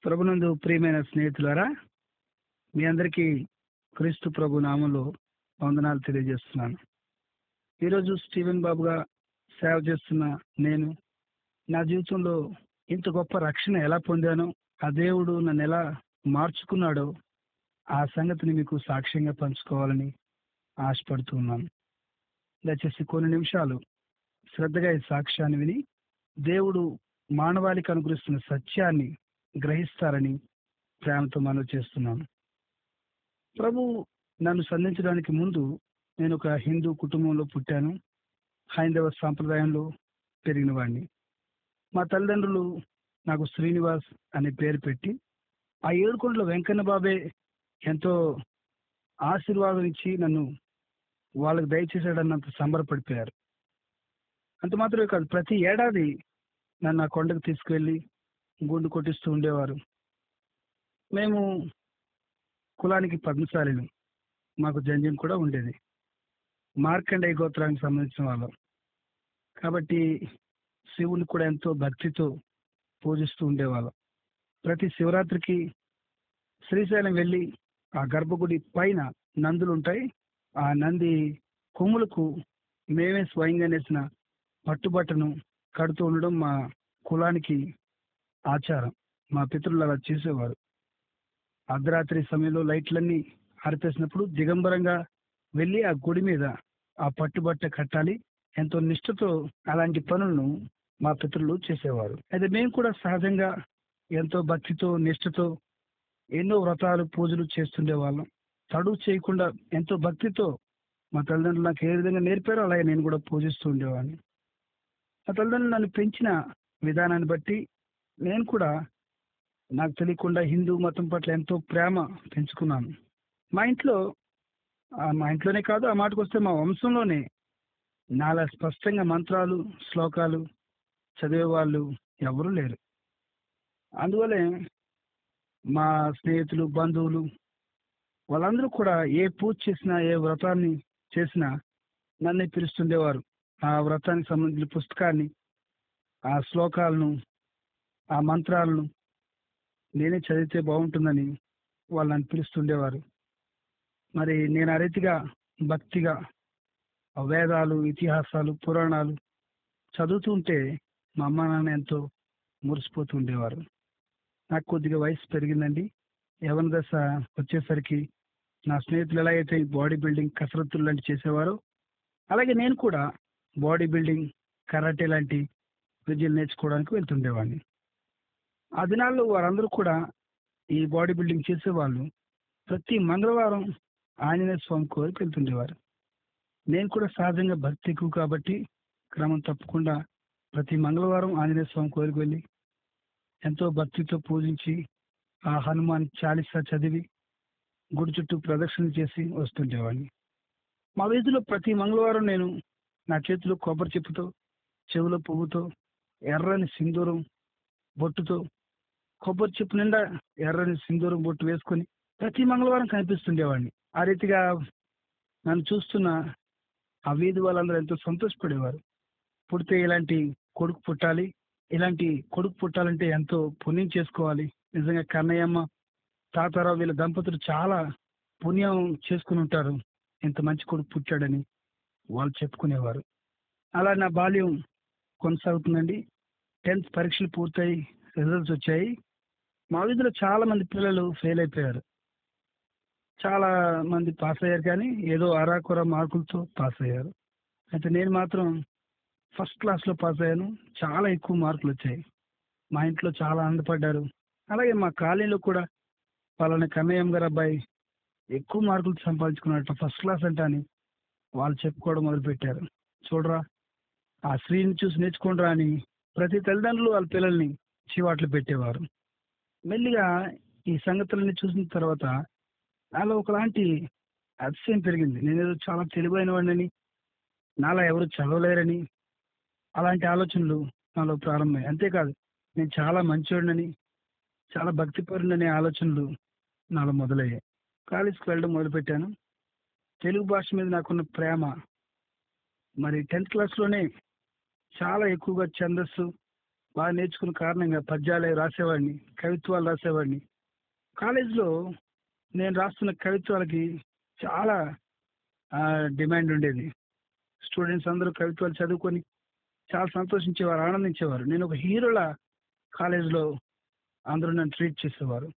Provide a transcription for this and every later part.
ప్రభునందు ప్రియమైన స్నేహితులారా, మీ అందరికీ క్రీస్తు ప్రభు నామంలో వందనాలు తెలియజేస్తున్నాను. ఈరోజు స్టీవెన్ బాబుగా సేవ చేస్తున్న నేను నా జీవితంలో ఇంత గొప్ప రక్షణ ఎలా పొందానో, ఆ దేవుడు నన్ను ఎలా మార్చుకున్నాడో ఆ సంగతిని మీకు సాక్ష్యంగా పంచుకోవాలని ఆశపడుతూ ఉన్నాను. దయచేసి కొన్ని నిమిషాలు శ్రద్ధగా ఈ సాక్ష్యాన్ని విని దేవుడు మానవాళికి అనుగ్రహిస్తున్న సత్యాన్ని గ్రహిస్తారని ప్రేమతో మనవి చేస్తున్నాను. ప్రభు నన్ను సంధించడానికి ముందు నేను ఒక హిందూ కుటుంబంలో పుట్టాను. హైందవ సాంప్రదాయంలో పెరిగిన వాడిని. మా తల్లిదండ్రులు నాకు శ్రీనివాస్ అనే పేరు పెట్టి ఆ ఏడుకొండల వెంకన్న బాబే ఎంతో ఆశీర్వాదం ఇచ్చి నన్ను వాళ్ళకి దయచేసాడన్నంత సంబరపడిపోయారు. అంత మాత్రమే కాదు, ప్రతి ఏడాది నన్ను ఆ కొండకు తీసుకువెళ్ళి గుండు కొట్టిస్తూ ఉండేవారు. మేము కులానికి పద్మశాలిలు, మాకు జంజం కూడా ఉండేది. మార్కండేయ గోత్రానికి సంబంధించిన వాళ్ళం కాబట్టి శివుని కూడా ఎంతో భక్తితో పూజిస్తూ ఉండేవాళ్ళం. ప్రతి శివరాత్రికి శ్రీశైలం వెళ్ళి ఆ గర్భగుడి పైన నందులు ఉంటాయి. ఆ నంది కొమ్ములకు మేమే స్వయంగా నేసిన పట్టుబట్టను కడుతూ ఉండడం మా కులానికి ఆచారం. మా పితరులు అలా చేసేవారు. అర్ధరాత్రి సమయంలో లైట్లన్నీ ఆరిపేసినప్పుడు దిగంబరంగా వెళ్ళి ఆ గుడి మీద ఆ పట్టుబట్ట కట్టాలి. ఎంతో నిష్ఠతో అలాంటి పనులను మా పితరులు చేసేవారు. అయితే మేము కూడా సహజంగా ఎంతో భక్తితో నిష్ఠతో ఎన్నో వ్రతాలు పూజలు చేస్తుండే వాళ్ళం. తడువు చేయకుండా ఎంతో భక్తితో మా తల్లిదండ్రులు నాకు ఏ విధంగా నేర్పారో అలాగే నేను కూడా పూజిస్తూ ఉండేవాడిని. మా తల్లిదండ్రులు నన్ను పెంచిన విధానాన్ని బట్టి నేను కూడా నాకు తెలియకుండా హిందూ మతం పట్ల ఎంతో ప్రేమ పెంచుకున్నాను. మా ఇంట్లోనే కాదు, ఆ మాటకు వస్తే మా వంశంలోనే నాలా స్పష్టంగా మంత్రాలు శ్లోకాలు చదివే వాళ్ళు ఎవరూ లేరు. అందువల్లే మా స్నేహితులు బంధువులు వాళ్ళందరూ కూడా ఏ పూజ చేసినా ఏ వ్రతాన్ని చేసినా నన్నే పిలుస్తుండేవారు. ఆ వ్రతానికి సంబంధించిన పుస్తకాన్ని, ఆ శ్లోకాలను, ఆ మంత్రాలను నేనే చదివితే బాగుంటుందని వాళ్ళు నన్ను పిలుస్తుండేవారు. మరి నేను ఆ రీతిగా భక్తిగా వేదాలు, ఇతిహాసాలు, పురాణాలు చదువుతుంటే మా అమ్మ నాన్న ఎంతో మురిసిపోతూ ఉండేవారు. నాకు కొద్దిగా వయసు పెరిగిందండి. యవ్వన దశ వచ్చేసరికి నా స్నేహితులు ఎలా అయితే బాడీ బిల్డింగ్ కసరత్తులు లాంటివి చేసేవారో అలాగే నేను కూడా బాడీ బిల్డింగ్, కరాటే లాంటి విద్యలు నేర్చుకోవడానికి వెళ్తుండేవాడిని. ఆ దినాల్లో వారందరూ కూడా ఈ బాడీ బిల్డింగ్ చేసేవాళ్ళు ప్రతి మంగళవారం ఆంజనేయ స్వామి కోరికి వెళ్తుండేవారు. నేను కూడా సహజంగా భక్తి ఎక్కువ కాబట్టి క్రమం తప్పకుండా ప్రతి మంగళవారం ఆంజనేయ స్వామి కోరికి వెళ్ళి ఎంతో భక్తితో పూజించి ఆ హనుమాన్ చాలీసా చదివి గుడి చుట్టూ ప్రదక్షిణ చేసి వస్తుండేవాడిని. మా వీధిలో ప్రతి మంగళవారం నేను నా చేతిలో కొబ్బరి చెప్పుతో, చెవులో పువ్వుతో, ఎర్రని సింధూరం బొట్టుతో, కొబ్బరి చెప్పు నిండా ఎర్రని సింధూరం బొట్టు వేసుకొని ప్రతి మంగళవారం కనిపిస్తుండేవాడిని. ఆ రీతిగా నన్ను చూస్తున్న ఆ వీధి వాళ్ళందరూ ఎంతో సంతోషపడేవారు. పుడితే ఇలాంటి కొడుకు పుట్టాలి, ఇలాంటి కొడుకు పుట్టాలంటే ఎంతో పుణ్యం చేసుకోవాలి. నిజంగా కన్నయ్యమ్మ, తాతారావు వీళ్ళ దంపతులు చాలా పుణ్యం చేసుకుని ఉంటారు, ఇంత మంచి కొడుకు పుట్టాడని వాళ్ళు చెప్పుకునేవారు. అలా నా బాల్యం కొనసాగుతుందండి. 10th పరీక్షలు పూర్తయి రిజల్ట్స్ వచ్చాయి. మా వీధిలో చాలా మంది పిల్లలు ఫెయిల్ అయిపోయారు. చాలా మంది పాస్ అయ్యారు, కానీ ఏదో అరాకొర మార్కులతో పాస్ అయ్యారు. అయితే నేను మాత్రం ఫస్ట్ క్లాస్లో పాస్ అయ్యాను. చాలా ఎక్కువ మార్కులు వచ్చాయి. మా ఇంట్లో చాలా ఆనందపడ్డారు. అలాగే మా కాలనీలో కూడా పలానా కన్నయ్యం గారు అబ్బాయి ఎక్కువ మార్కులు సంపాదించుకున్నట్టు ఫస్ట్ క్లాస్ అంట అని వాళ్ళు చెప్పుకోవడం మొదలుపెట్టారు. చూడరా, ఆ శ్రీని చూసి నేర్చుకోండిరా అని ప్రతి తల్లిదండ్రులు వాళ్ళ పిల్లల్ని చీవాట్లు పెట్టేవారు. మెల్లిగా ఈ సంగతులన్నీ చూసిన తర్వాత నాలో ఒకలాంటి అతిశయం పెరిగింది. నేనేదో చాలా తెలివైన వాడిని, నాలా ఎవరు చదవలేరని అలాంటి ఆలోచనలు నాలో ప్రారంభమయ్యాయి. అంతేకాదు, నేను చాలా మంచివాడినని, చాలా భక్తిపరుడనే ఆలోచనలు నాలో మొదలయ్యాయి. కాలేజీకి వెళ్ళడం మొదలుపెట్టాను. తెలుగు భాష మీద నాకున్న ప్రేమ మరి 10th క్లాస్లోనే చాలా ఎక్కువగా ఛందస్సు, బాగా నేర్చుకున్న కారణంగా పద్యాలు రాసేవాడిని, కవిత్వాలు రాసేవాడిని. కాలేజీలో నేను రాస్తున్న కవిత్వాలకి చాలా డిమాండ్ ఉండేది. స్టూడెంట్స్ అందరూ కవిత్వాలు చదువుకొని చాలా సంతోషించేవారు, ఆనందించేవారు. నేను ఒక హీరోలా కాలేజీలో అందరూ నన్ను ట్రీట్ చేసేవారు.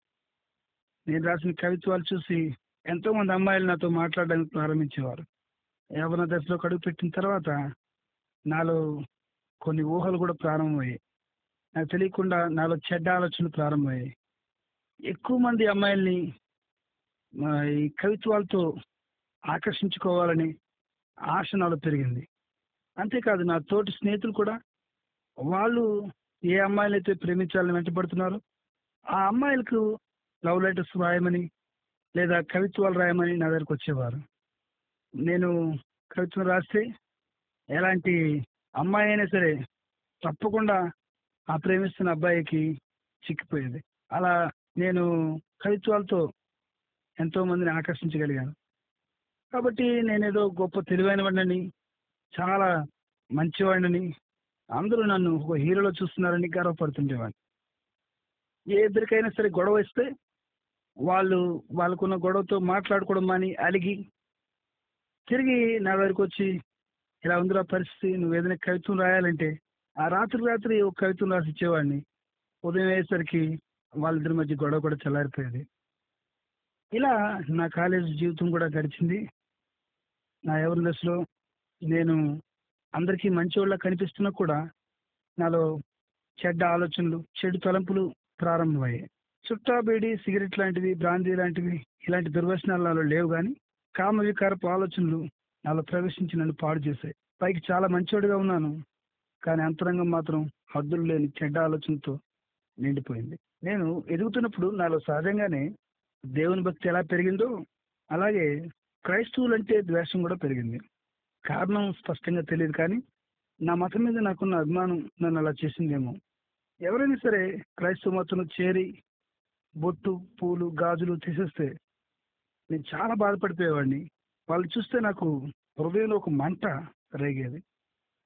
నేను రాసిన కవిత్వాలు చూసి ఎంతోమంది అమ్మాయిలు నాతో మాట్లాడడానికి ప్రారంభించేవారు. యవ్వన దశలోకి అడుగుపెట్టిన తర్వాత నాలో కొన్ని ఊహలు కూడా ప్రారంభమయ్యాయి. నాకు తెలియకుండా నాలో చెడ్డ ఆలోచనలు ప్రారంభమయ్యాయి. ఎక్కువ మంది అమ్మాయిల్ని ఈ కవిత్వాలతో ఆకర్షించుకోవాలని ఆశ నాలో పెరిగింది. అంతేకాదు నా తోటి స్నేహితులు కూడా వాళ్ళు ఏ అమ్మాయిలైతే ప్రేమించాలని వెంటపడుతున్నారో ఆ అమ్మాయిలకు లవ్ లెటర్స్ రాయమని లేదా కవిత్వాలు రాయమని నా దగ్గరకు వచ్చేవారు. నేను కవిత్వం రాస్తే ఎలాంటి అమ్మాయి అయినా సరే తప్పకుండా ఆ ప్రేమిస్తున్న అబ్బాయికి చిక్కిపోయేది. అలా నేను కవిత్వాలతో ఎంతో మందిని ఆకర్షించగలిగాను. కాబట్టి నేనేదో గొప్ప తెలివైన వాడినని, చాలా మంచివాడినని, అందరూ నన్ను ఒక హీరోలో చూస్తున్నారని గర్వపడుతుండేవాడిని. ఏ ఇద్దరికైనా సరే గొడవ వస్తే వాళ్ళకున్న గొడవతో మాట్లాడుకోవడం మాని అలిగి తిరిగి నా దగ్గరికి వచ్చి, ఇలా ఉందిరా పరిస్థితి, నువ్వు ఏదైనా కవిత్వం రాయాలంటే ఆ రాత్రి ఒక కవిత్వం రాసి ఇచ్చేవాడిని. ఉదయం అయ్యేసరికి వాళ్ళిద్దరి మధ్య గొడవ కూడా చల్లారిపోయేది. ఇలా నా కాలేజీ జీవితం కూడా గడిచింది. నా యవ్వన దశలో నేను అందరికీ మంచివాళ్ళ కనిపిస్తున్నా కూడా నాలో చెడ్డ ఆలోచనలు, చెడు తలంపులు ప్రారంభమయ్యాయి. చుట్టా, బీడి, సిగరెట్ లాంటివి, బ్రాందీ లాంటివి ఇలాంటి దుర్వ్యసనాలు నాలో లేవు, కానీ కామ వికారపు ఆలోచనలు నాలో ప్రవేశించి నన్ను పాడు చేశాయి. పైకి చాలా మంచివాడిగా ఉన్నాను, కానీ అంతరంగం మాత్రం హద్దులు లేని చెడ్డ ఆలోచనతో నిండిపోయింది. నేను ఎదుగుతున్నప్పుడు నాలో సహజంగానే దేవుని భక్తి ఎలా పెరిగిందో అలాగే క్రైస్తవులంటే ద్వేషం కూడా పెరిగింది. కారణం స్పష్టంగా తెలియదు, కానీ నా మతం మీద నాకున్న అభిమానం నన్ను అలా చేసిందేమో. ఎవరైనా సరే క్రైస్తవ మతంలో చేరి బొట్టు, పూలు, గాజులు తీసేస్తే నేను చాలా బాధపడిపోయేవాడిని. వాళ్ళు చూస్తే నాకు హృదయంలో ఒక మంట రేగేది.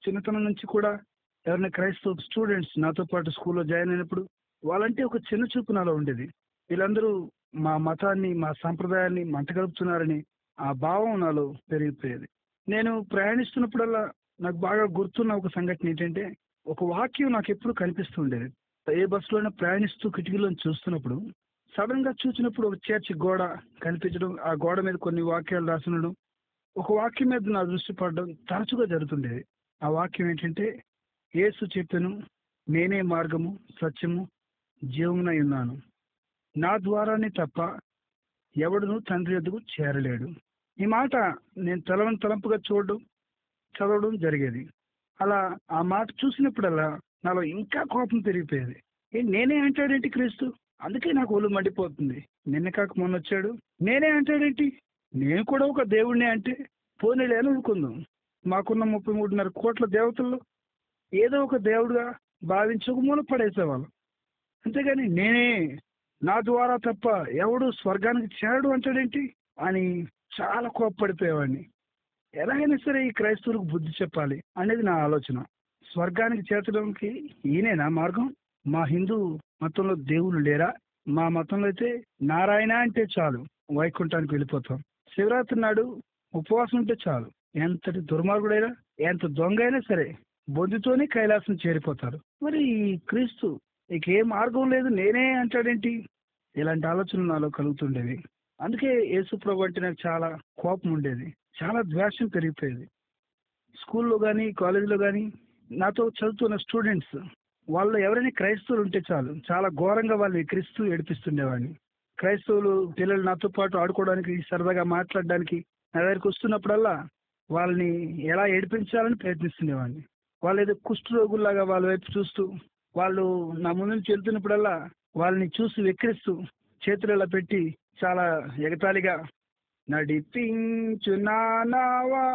చిన్నతనం నుంచి కూడా ఎవరైనా క్రైస్తవ స్టూడెంట్స్ నాతో పాటు స్కూల్లో జాయిన్ అయినప్పుడు వాళ్ళంటే ఒక చిన్న చూపు నాలో ఉండేది. వీళ్ళందరూ మా మతాన్ని, మా సాంప్రదాయాన్ని మంటగలుపుతున్నారని ఆ భావం నాలో పెరిగిపోయేది. నేను ప్రయాణిస్తున్నప్పుడల్లా నాకు బాగా గుర్తున్న ఒక సంఘటన ఏంటంటే, ఒక వాక్యం నాకు ఎప్పుడు కనిపిస్తూ ఉండేది. ఏ బస్సులోనే ప్రయాణిస్తూ కిటికీలో చూస్తున్నప్పుడు సడన్ గా చూసినప్పుడు ఒక చర్చి గోడ కనిపించడం, ఆ గోడ మీద కొన్ని వాక్యాలు రాసి ఉండడం, ఒక వాక్యం మీద నా దృష్టి పడడం తరచుగా జరుగుతుండేది. ఆ వాక్యం ఏంటంటే, యేసు చెప్పెను, నేనే మార్గము, సత్యము, జీవమునై ఉన్నాను. నా ద్వారానే తప్ప ఎవడును తండ్రి యొద్దకు చేరలేడు. ఈ మాట నేను తలంపుగా చూడడం, చదవడం జరిగేది. అలా ఆ మాట చూసినప్పుడల్లా నాలో ఇంకా కోపం పెరిగిపోయేది. నేనే అంటాడేంటి క్రీస్తు? అందుకే నాకు ఒళ్ళు మండిపోతుంది. నిన్న కాక మొన్న వచ్చాడు, నేనే అంటాడేంటి? నేను కూడా ఒక దేవుడినే అంటే పోనీలే అని అనుకుందాం. మాకున్న 33.5 కోట్ల దేవతల్లో ఏదో ఒక దేవుడుగా భావించి ఒక మూల పడేసేవాళ్ళం. అంతేగాని నేనే, నా ద్వారా తప్ప ఎవడు స్వర్గానికి చేరడు అంటాడేంటి అని చాలా కోప్పడిపోయేవాడిని. ఎలాగైనా సరే ఈ క్రైస్తవులకు బుద్ధి చెప్పాలి అనేది నా ఆలోచన. స్వర్గానికి చేర్చడానికి ఈయనేనా మార్గం? మా హిందూ మతంలో దేవుళ్ళు లేరా? మా మతంలో అయితే నారాయణ అంటే చాలు వైకుంఠానికి వెళ్ళిపోతాం. శివరాత్రి నాడు ఉపవాసం ఉంటే చాలు ఎంతటి దుర్మార్గుడైనా, ఎంత దొంగ అయినా సరే బొద్దుతోనే కైలాసం చేరిపోతారు. మరి ఈ క్రీస్తు ఇక ఏ మార్గం లేదు నేనే అంటాడేంటి? ఇలాంటి ఆలోచనలు నాలో కలుగుతుండేవి. అందుకే యేసు ప్రభు అంటే నాకు చాలా కోపం ఉండేది, చాలా ద్వేషం పెరిగిపోయేది. స్కూల్లో కానీ కాలేజీలో కానీ నాతో చదువుతున్న స్టూడెంట్స్ వాళ్ళు ఎవరైనా క్రైస్తవులు ఉంటే చాలు చాలా ఘోరంగా వాళ్ళు ఎక్కిరిస్తూ ఏడిపిస్తుండేవాడిని. క్రైస్తవులు పిల్లలు నాతో పాటు ఆడుకోవడానికి, సరదాగా మాట్లాడడానికి నా దగ్గరికి వస్తున్నప్పుడల్లా వాళ్ళని ఎలా ఏడిపించాలని ప్రయత్నిస్తుండేవాడిని. వాళ్ళు ఏదో కుష్ఠరోగుల్లాగా వాళ్ళ వైపు చూస్తూ, వాళ్ళు నా ముందు నుంచి వెళ్తున్నప్పుడల్లా వాళ్ళని చూసి వెక్కిరిస్తూ చేతులు ఇలా పెట్టి చాలా ఎగతాళిగా నడిపించునావా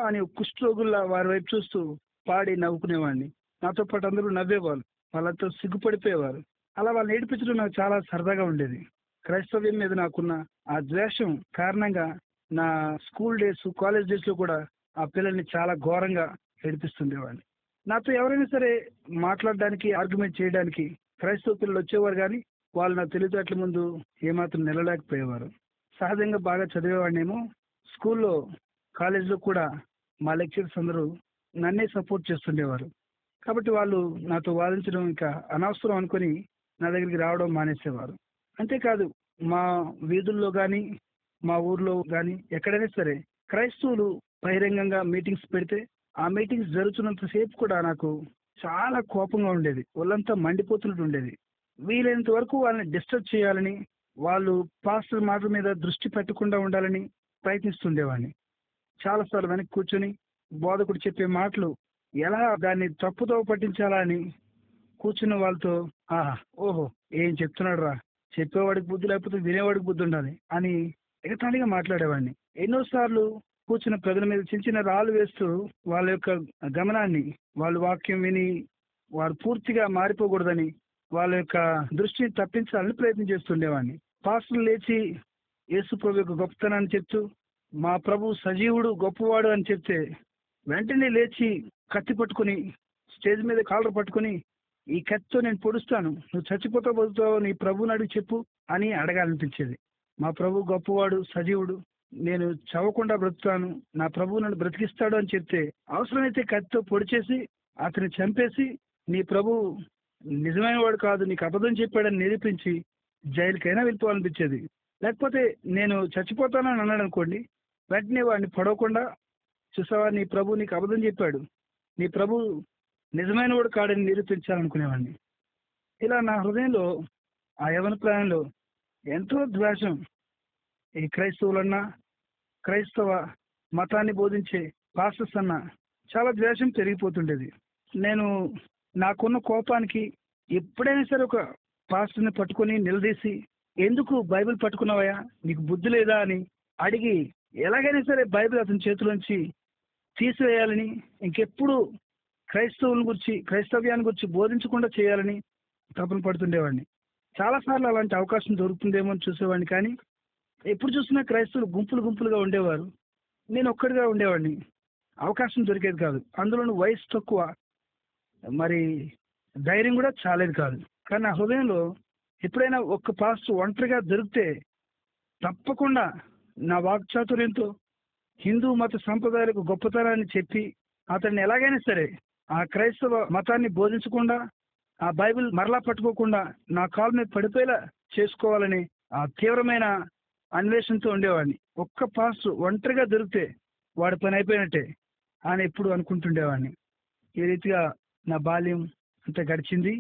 అని కుష్ఠరోగుల్లా వారి వైపు చూస్తూ పాడి నవ్వుకునేవాడిని. నాతో పాటు అందరూ నవ్వేవాళ్ళు, వాళ్ళంతా సిగ్గుపడిపోయేవారు. అలా వాళ్ళని ఏడిపించడం నాకు చాలా సరదాగా ఉండేది. క్రైస్తవ్యం మీద నాకున్న ఆ ద్వేషం కారణంగా నా స్కూల్ డేస్, కాలేజ్ డేస్ లో కూడా ఆ పిల్లల్ని చాలా ఘోరంగా ఏడిపిస్తుండేవాడిని. నాతో ఎవరైనా సరే మాట్లాడడానికి, ఆర్గ్యుమెంట్ చేయడానికి క్రైస్తవ పిల్లలు వచ్చేవారు కానీ వాళ్ళు నా తెలివితేటల ముందు ఏమాత్రం నిలలేకపోయేవారు. సహజంగా బాగా చదివేవాడినేమో. స్కూల్లో, కాలేజీలో కూడా మా లెక్చరర్స్ అందరూ నన్నే సపోర్ట్ చేస్తుండేవారు. కాబట్టి వాళ్ళు నాతో వాదించడం ఇంకా అనవసరం అనుకొని నా దగ్గరికి రావడం మానేసేవారు. అంతేకాదు, మా వీధుల్లో కానీ, మా ఊర్లో కానీ ఎక్కడైనా సరే క్రైస్తవులు బహిరంగంగా మీటింగ్స్ పెడితే ఆ మీటింగ్స్ జరుగుతున్నంతసేపు కూడా నాకు చాలా కోపంగా ఉండేది. ఒళ్ళంతా మండిపోతున్నట్టు ఉండేది. వీలైనంత వరకు వాళ్ళని డిస్టర్బ్ చేయాలని, వాళ్ళు పాస్టర్ మాటల మీద దృష్టి పెట్టకుండా ఉండాలని ప్రయత్నిస్తుండేవాడిని. చాలాసార్లు వెనక్కి కూర్చొని బోధకుడు చెప్పే మాటలు ఎలా దాన్ని తప్పుదోవ పట్టించాలా అని కూర్చున్న వాళ్ళతో, ఆహా, ఓహో, ఏం చెప్తున్నాడు రా, చెప్పేవాడికి బుద్ధి లేకపోతే వినేవాడికి బుద్ధి ఉండాలి అని ఎగతాళిగా మాట్లాడేవాడిని. ఎన్నోసార్లు కూర్చున్న ప్రజల మీద చిన్న చిన్న రాళ్ళు వేస్తూ వాళ్ళ యొక్క గమనాన్ని, వాళ్ళ వాక్యం విని వారు పూర్తిగా మారిపోకూడదని వాళ్ళ యొక్క దృష్టిని తప్పించాలని ప్రయత్నం చేస్తుండేవాడిని. పాస్టర్లు లేచి యేసు ప్రభు యొక్క గొప్పతనాన్ని చెప్తూ మా ప్రభు సజీవుడు, గొప్పవాడు అని చెప్తే వెంటనే లేచి కత్తి పట్టుకుని స్టేజ్ మీద కాలర్ పట్టుకుని, ఈ కత్తితో నేను పొడుస్తాను, నువ్వు చచ్చిపోతావు బతుకుతావు, నీ ప్రభువుని అడిగి చెప్పు అని అడగాలనిపించేది. మా ప్రభు గొప్పవాడు, సజీవుడు, నేను చవకుండా బ్రతుకుతాను, నా ప్రభువు నన్ను బ్రతికిస్తాడు అని చెప్తే అవసరమైతే కత్తితో పొడిచేసి అతన్ని చంపేసి నీ ప్రభు నిజమైన వాడు కాదు, నీకు అబద్ధం చెప్పాడని నిరూపించి జైలుకైనా వెళ్ళిపోవాలనిపించేది. లేకపోతే నేను చచ్చిపోతానని అన్నాడు అనుకోండి, వెంటనే వాడిని పడవకుండా, చూసావా నీ ప్రభు నీకు అబద్ధం చెప్పాడు, నీ ప్రభు నిజమైన వాడు కాడని నిరూపించాలనుకునేవాడిని. ఇలా నా హృదయంలో ఆ యవన ప్రాయంలో ఎంతో ద్వేషం ఈ క్రైస్తవులన్నా, క్రైస్తవ మతాన్ని బోధించే పాస్టర్స్ అన్నా చాలా ద్వేషం పెరిగిపోతుండేది. నేను నాకున్న కోపానికి ఎప్పుడైనా సరే ఒక పాస్టర్ని పట్టుకొని నిలదీసి, ఎందుకు బైబిల్ పట్టుకున్నావయ్యా, నీకు బుద్ధి లేదా అని అడిగి ఎలాగైనా సరే బైబిల్ అతని చేతిలోంచి తీసివేయాలని, ఇంకెప్పుడు క్రైస్తవుల గురించి, క్రైస్తవ్యాన్ని గురించి బోధించకుండా చేయాలని తపన పడుతుండేవాడిని. చాలాసార్లు అలాంటి అవకాశం దొరుకుతుందేమో అని చూసేవాడిని, కానీ ఎప్పుడు చూసినా క్రైస్తవులు గుంపులు గుంపులుగా ఉండేవారు, నేను ఒక్కడిగా ఉండేవాడిని. అవకాశం దొరికేది కాదు. అందులోనూ వయసు తక్కువ, మరి ధైర్యం కూడా చాలేదు కాదు. కానీ నా హృదయంలో ఎప్పుడైనా ఒక్క పాస్టర్ ఒంటరిగా దొరికితే తప్పకుండా నా వాక్చాతుర్యంతో హిందూ మత సంప్రదాయాలకు గొప్పతనాన్ని చెప్పి అతన్ని ఎలాగైనా సరే ఆ క్రైస్తవ మతాన్ని బోధించకుండా, ఆ బైబిల్ మరలా పట్టుకోకుండా నా కాలు మీద పడిపోయేలా చేసుకోవాలని ఆ తీవ్రమైన అన్వేషణతో ఉండేవాడిని. ఒక్క పాస్టర్ ఒంటరిగా దొరికితే వాడి పని అయిపోయినట్టే అని ఎప్పుడు అనుకుంటుండేవాడిని. ఈ రీతిగా నా బాల్యం అంతా గడిచింది.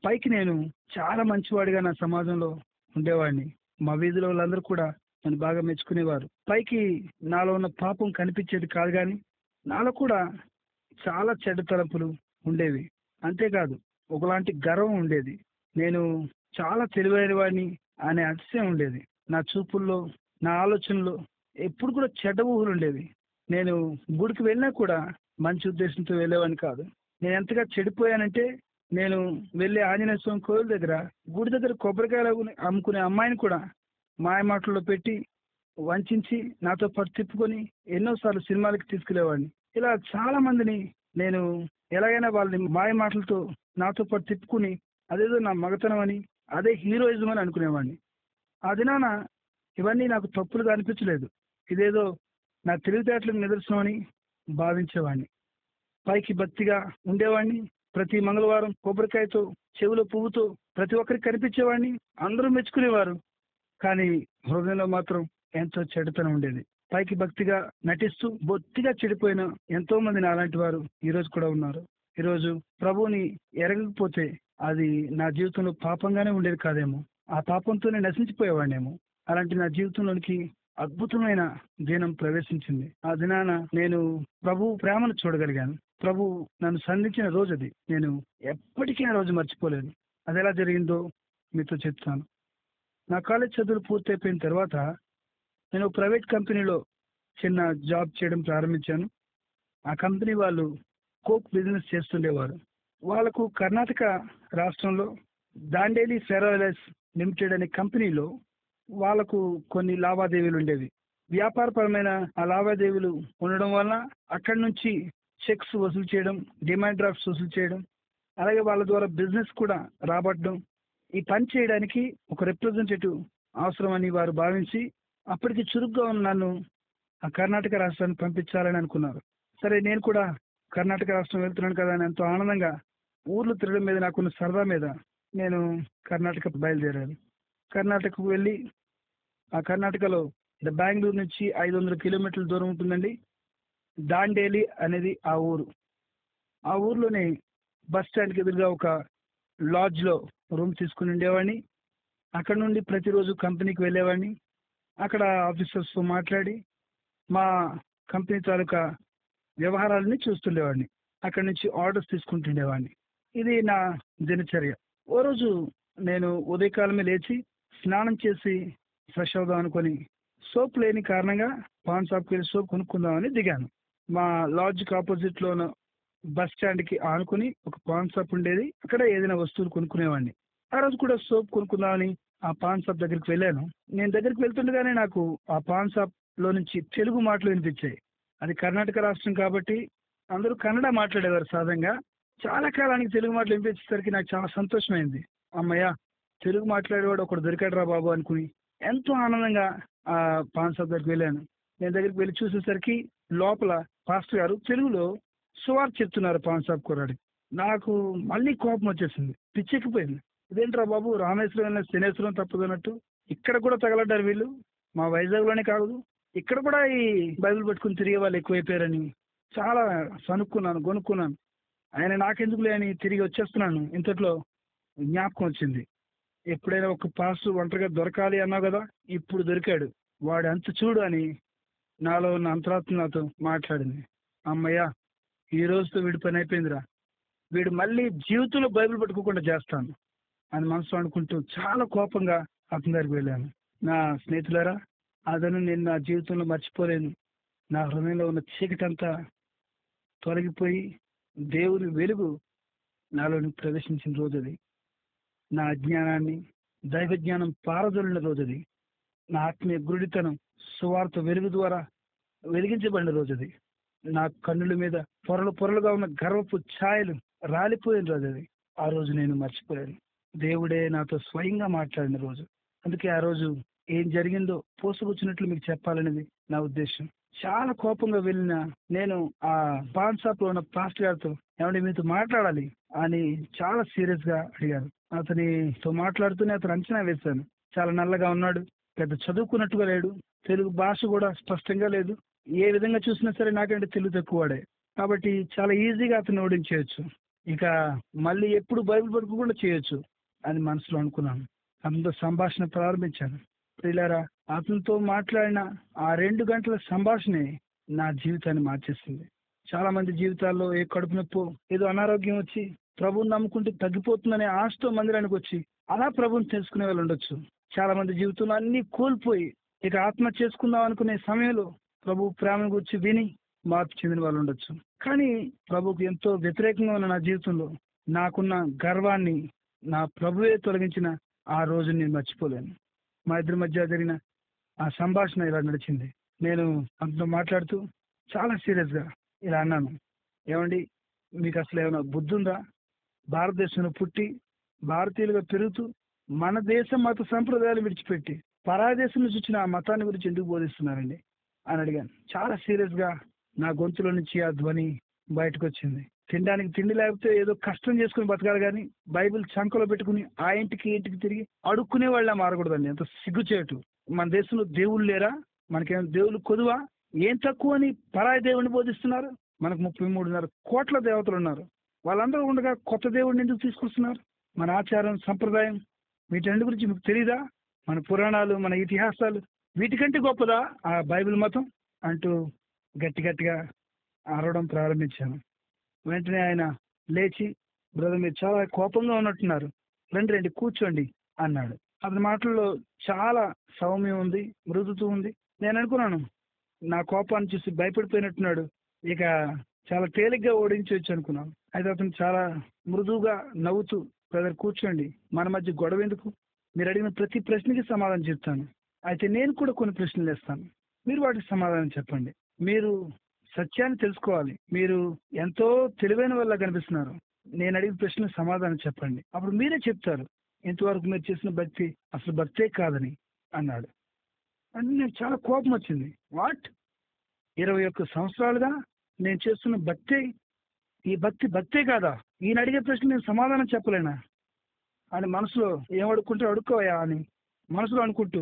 పైకి నేను చాలా మంచివాడిగా నా సమాజంలో ఉండేవాడిని. మా వీధిలో వాళ్ళందరూ కూడా నన్ను బాగా మెచ్చుకునేవారు. పైకి నాలో ఉన్న పాపం కనిపించేది కాదు, కానీ నాలో కూడా చాలా చెడ్డ తలంపులు ఉండేవి. అంతేకాదు, ఒకలాంటి గర్వం ఉండేది. నేను చాలా తెలివైన వాడిని అనే అతిశయం ఉండేది. నా చూపుల్లో, నా ఆలోచనలో ఎప్పుడు కూడా చెడ్డ ఊహలు ఉండేవి. నేను గుడికి వెళ్ళినా కూడా మంచి ఉద్దేశంతో వెళ్ళేవాడిని కాదు. నేను ఎంతగా చెడిపోయానంటే, నేను వెళ్ళే ఆంజనేయ స్వామి కోవిల దగ్గర, గుడి దగ్గర కొబ్బరికాయలు అమ్ముకునే అమ్మాయిని కూడా మాయ మాటల్లో పెట్టి వంచి నాతో పాటు తిప్పుకొని ఎన్నోసార్లు సినిమాలకి తీసుకెళ్లేవాడిని. ఇలా చాలా మందిని నేను ఎలాగైనా వాళ్ళని మాయ మాటలతో నాతో పాటు తిప్పుకుని అదేదో నా మగతనం అని, అదే హీరోయిజం అని అనుకునేవాడిని. ఆ దినాన ఇవన్నీ నాకు తప్పులుగా అనిపించలేదు. ఇదేదో నా తెలివితేటలకు నిదర్శనం అని భావించేవాడిని. పైకి భక్తిగా ఉండేవాడిని. ప్రతి మంగళవారం కొబ్బరికాయతో, చెవిలో పువ్వుతో ప్రతి ఒక్కరికి కనిపించేవాడిని. అందరూ మెచ్చుకునేవారు. కానీ హృదయంలో మాత్రం ఎంతో చెడుతనం ఉండేది. పైకి భక్తిగా నటిస్తూ బొత్తిగా చెడిపోయిన ఎంతో మంది నాలాంటి వారు ఈ రోజు కూడా ఉన్నారు. ఈరోజు ప్రభువుని ఎరగకపోతే అది నా జీవితంలో పాపంగానే ఉండేది కాదేమో, ఆ పాపంతోనే నశించిపోయేవాడినేమో. అలాంటి నా జీవితంలోనికి అద్భుతమైన దినం ప్రవేశించింది. ఆ దినాన నేను ప్రభు ప్రేమను చూడగలిగాను. ప్రభు నన్ను సంధించిన రోజు అది. నేను ఎప్పటికీ ఆ రోజు మర్చిపోలేను. అది ఎలా జరిగిందో మీతో చెప్తాను. నా కాలేజ్ చదువులు పూర్తయిపోయిన తర్వాత నేను ప్రైవేట్ కంపెనీలో చిన్న జాబ్ చేయడం ప్రారంభించాను. ఆ కంపెనీ వాళ్ళు కోక్ బిజినెస్ చేస్తుండేవారు. వాళ్ళకు కర్ణాటక రాష్ట్రంలో దాండేలి ఫెరోలైస్ లిమిటెడ్ అనే కంపెనీలో వాళ్ళకు కొన్ని లావాదేవీలు ఉండేవి. వ్యాపారపరమైన ఆ లావాదేవీలు ఉండడం వలన అక్కడి నుంచి చెక్స్ వసూలు చేయడం, డిమాండ్ డ్రాఫ్ట్స్ వసూలు చేయడం, అలాగే వాళ్ళ ద్వారా బిజినెస్ కూడా రాబట్టడం. ఈ పని చేయడానికి ఒక రిప్రజెంటేటివ్ అవసరమని వారు భావించి అప్పటికి చురుగ్గా ఉన్న నన్ను ఆ కర్ణాటక రాష్ట్రానికి పంపించాలని అనుకున్నారు. సరే, నేను కూడా కర్ణాటక రాష్ట్రం వెళ్తున్నాను కదా అని ఎంతో ఆనందంగా ఊర్లు తిరగడం మీద నాకున్న సరదా మీద నేను కర్ణాటక బయలుదేరాను. కర్ణాటకకు వెళ్ళి ఆ కర్ణాటకలో బెంగళూరు నుంచి 500 కిలోమీటర్ల దూరం ఉంటుందండి. దాండేలి అనేది ఆ ఊరు. ఆ ఊర్లోనే బస్ స్టాండ్కి ఎదురుగా ఒక లాడ్జ్లో రూమ్ తీసుకుని ఉండేవాడిని. అక్కడ నుండి ప్రతిరోజు కంపెనీకి వెళ్ళేవాడిని. అక్కడ ఆఫీసర్స్తో మాట్లాడి మా కంపెనీ తాలూకా వ్యవహారాలని చూస్తుండేవాడిని. అక్కడి నుంచి ఆర్డర్స్ తీసుకుంటుండేవాడిని. ఇది నా దినచర్య. ఓ రోజు నేను ఉదయకాలమే లేచి స్నానం చేసి ఫ్రెష్ అవుదాం అనుకొని సోప్ లేని కారణంగా పాన్ షాప్కి వెళ్ళి సోప్ కొనుక్కుందామని దిగాను. మా లాడ్జ్కి ఆపోజిట్లో ఉన్న బస్ స్టాండ్కి ఆనుకుని ఒక పాన్ షాప్ ఉండేది. అక్కడ ఏదైనా వస్తువులు కొనుక్కునేవాడిని. ఆ రోజు కూడా సోప్ కొనుక్కుందామని ఆ పాన్ షాప్ దగ్గరికి వెళ్ళాను. నేను దగ్గరికి వెళ్తుండగానే నాకు ఆ పాన్ షాప్ లో నుంచి తెలుగు మాటలు వినిపించాయి. అది కర్ణాటక రాష్ట్రం కాబట్టి అందరూ కన్నడ మాట్లాడేవారు సహజంగా. చాలా కాలానికి తెలుగు మాటలు వినిపించేసరికి నాకు చాలా సంతోషమైంది. అమ్మయ్య, తెలుగు మాట్లాడేవాడు ఒకడు దొరికాడు రా బాబు అనుకుని ఎంతో ఆనందంగా ఆ పాన్ షాప్ దగ్గరికి వెళ్ళాను. నేను దగ్గరికి వెళ్ళి చూసేసరికి లోపల పాస్టర్ గారు తెలుగులో సువార్త చెప్తున్నారు పాన్ షాప్ కుర్రాడికి. నాకు మళ్ళీ కోపం వచ్చేసింది, పిచ్చెక్కిపోయింది. ఇదేంట్రా బాబు, రామేశ్వరం వెళ్ళిన శనేశ్వరం తప్పదన్నట్టు ఇక్కడ కూడా తగలడ్డారు వీళ్ళు. మా వైజాగ్లోనే కాదు, ఇక్కడ కూడా ఈ బైబిల్ పట్టుకుని తిరిగే వాళ్ళు ఎక్కువైపోయారని చాలా సనుక్కున్నాను, కొనుక్కున్నాను. ఆయన నాకెందుకులే అని తిరిగి వచ్చేస్తున్నాను. ఇంతట్లో జ్ఞాపకం వచ్చింది, ఎప్పుడైనా ఒక పాస్టర్ ఒంటరిగా దొరకాలి అన్నావు కదా, ఇప్పుడు దొరికాడు, వాడు అంత చూడు అని నాలో ఉన్న అంతరాత్మ నాతో మాట్లాడింది. అమ్మయ్య, ఈ రోజుతో వీడి పని అయిపోయిందిరా, వీడు మళ్ళీ జీవితంలో బైబిల్ పట్టుకోకుండా చేస్తాను అని మనసులో అనుకుంటూ చాలా కోపంగా అతని దగ్గరికి వెళ్ళాను. నా స్నేహితులారా, అతను నేను నా జీవితంలో మర్చిపోలేను. నా హృదయంలో ఉన్న చీకటంతా తొలగిపోయి దేవుని వెలుగు నాలోని ప్రవేశించిన రోజు అది. నా అజ్ఞానాన్ని దైవ జ్ఞానం పారదోలిన రోజు అది. నా ఆత్మీయ గురుడితనం సువార్త వెలుగు ద్వారా వెలిగించబడిన రోజు అది. నా కన్నుల మీద పొరలు పొరలుగా ఉన్న గర్వపు ఛాయలు రాలిపోయిన రోజు అది. ఆ రోజు నేను మర్చిపోయాను. దేవుడే నాతో స్వయంగా మాట్లాడిన రోజు. అందుకే ఆ రోజు ఏం జరిగిందో పోసుకొచ్చినట్లు మీకు చెప్పాలనేది నా ఉద్దేశం. చాలా కోపంగా వెళ్ళిన నేను ఆ పాన్ షాప్ లో ఉన్న పాస్టర్ గారితో, ఏమంటే మీతో మాట్లాడాలి అని చాలా సీరియస్ గా అడిగాను. అతనితో మాట్లాడుతూనే అతను అంచనా వేశాను. చాలా నల్లగా ఉన్నాడు, పెద్ద చదువుకున్నట్టుగా లేడు, తెలుగు భాష కూడా స్పష్టంగా లేదు. ఏ విధంగా చూసినా సరే నాకంటే తెలుగు తక్కువవాడే, కాబట్టి చాలా ఈజీగా అతను ఓడించేయచ్చు. ఇక మళ్ళీ ఎప్పుడు బైబిల్ పట్టుకోకుండా చేయొచ్చు అని మనసులో అనుకున్నాను. అతనితో సంభాషణ ప్రారంభించాను. ప్రియులారా, అతనితో మాట్లాడిన ఆ 2 గంటల సంభాషణే నా జీవితాన్ని మార్చేసింది. చాలా మంది జీవితాల్లో ఏ కడుపు నొప్పో, ఏదో అనారోగ్యం వచ్చి ప్రభువుని నమ్ముకుంటే తగ్గిపోతుందనే ఆశతో మందిరానికి వచ్చి అలా ప్రభువుని తెలుసుకునే వాళ్ళు ఉండొచ్చు. చాలా మంది జీవితంలో అన్ని కోల్పోయి ఇక ఆత్మహత్య చేసుకుందాం అనుకునే సమయంలో ప్రభు ప్రేమ గురించి విని మార్పు చెందిన వాళ్ళు ఉండొచ్చు. కానీ ప్రభువుకు ఎంతో వ్యతిరేకంగా ఉన్న నా జీవితంలో నాకున్న గర్వాన్ని నా ప్రభువే తొలగించిన ఆ రోజు నేను మర్చిపోలేను. మా ఇద్దరి మధ్య జరిగిన ఆ సంభాషణ ఇలా నడిచింది. నేను అంతతో మాట్లాడుతూ చాలా సీరియస్ గా ఇలా అన్నాను, ఏమండి, మీకు అసలు ఏమైనా బుద్ధి ఉందా? భారతదేశంలో పుట్టి భారతీయులుగా పెరుగుతూ మన దేశం మత సంప్రదాయాలు విడిచిపెట్టి పరాయి దేశం నుంచి వచ్చిన ఆ మతాన్ని గురించి ఎందుకు బోధిస్తున్నారండి అని అడిగాను. చాలా సీరియస్ గా నా గొంతులో నుంచి ఆ ధ్వని బయటకు వచ్చింది. తినడానికి తిండి లేకపోతే ఏదో కష్టం చేసుకుని బతకాలి, కానీ బైబిల్ చంకలో పెట్టుకుని ఆ ఇంటికి ఇంటికి తిరిగి అడుక్కునే వాళ్ళ మారకూడదండి. ఎంత సిగ్గుచేటు. మన దేశంలో దేవుళ్ళు లేరా? మనకేమైనా దేవుళ్ళు కొదువా? ఏం తక్కువ అని పరాయి దేవుడిని బోధిస్తున్నారు? మనకు 33.5 కోట్ల దేవతలు ఉన్నారు. వాళ్ళందరూ ఉండగా కొత్త దేవుడిని ఎందుకు తీసుకొస్తున్నారు? మన ఆచారం సంప్రదాయం వీటన్నిటి గురించి మీకు తెలీదా? మన పురాణాలు, మన ఇతిహాసాలు వీటికంటే గొప్పదా ఆ బైబిల్ మతం అంటూ గట్టి గట్టిగా అరవడం ప్రారంభించాను. వెంటనే ఆయన లేచి, బ్రదర్, మీరు చాలా కోపంగా ఉన్నట్టున్నారు, రండి రండి కూర్చోండి అన్నాడు. అతని మాటల్లో చాలా సౌమ్యం ఉంది, మృదుత్వం ఉంది. నేను అనుకున్నాను, నా కోపాన్ని చూసి భయపడిపోయినట్టున్నాడు, ఇక చాలా తేలిగ్గా ఓడించవచ్చు అనుకున్నాను. అయితే అతను చాలా మృదువుగా నవ్వుతూ, బ్రదర్ కూర్చోండి, మన మధ్య గొడవ ఎందుకు, మీరు అడిగిన ప్రతి ప్రశ్నకి సమాధానం చెప్తాను. అయితే నేను కూడా కొన్ని ప్రశ్నలు వేస్తాను, మీరు వాటికి సమాధానం చెప్పండి. మీరు సత్యాన్ని తెలుసుకోవాలి. మీరు ఎంతో తెలివైన వల్ల కనిపిస్తున్నారు. నేను అడిగిన ప్రశ్నకు సమాధానం చెప్పండి. అప్పుడు మీరే చెప్తారు ఇంతవరకు మీరు చేసిన భక్తి అసలు భక్తే కాదని అన్నాడు. అంటే నాకు చాలా కోపం వచ్చింది. వాట్, 21 సంవత్సరాలుగా నేను చేస్తున్న భక్తే, ఈ భక్తే కాదా? ఈయన అడిగే ప్రశ్న నేను సమాధానం చెప్పలేనా అని మనసులో ఏం అడుక్కుంటే అడుక్కోవయా అని మనసులో అనుకుంటూ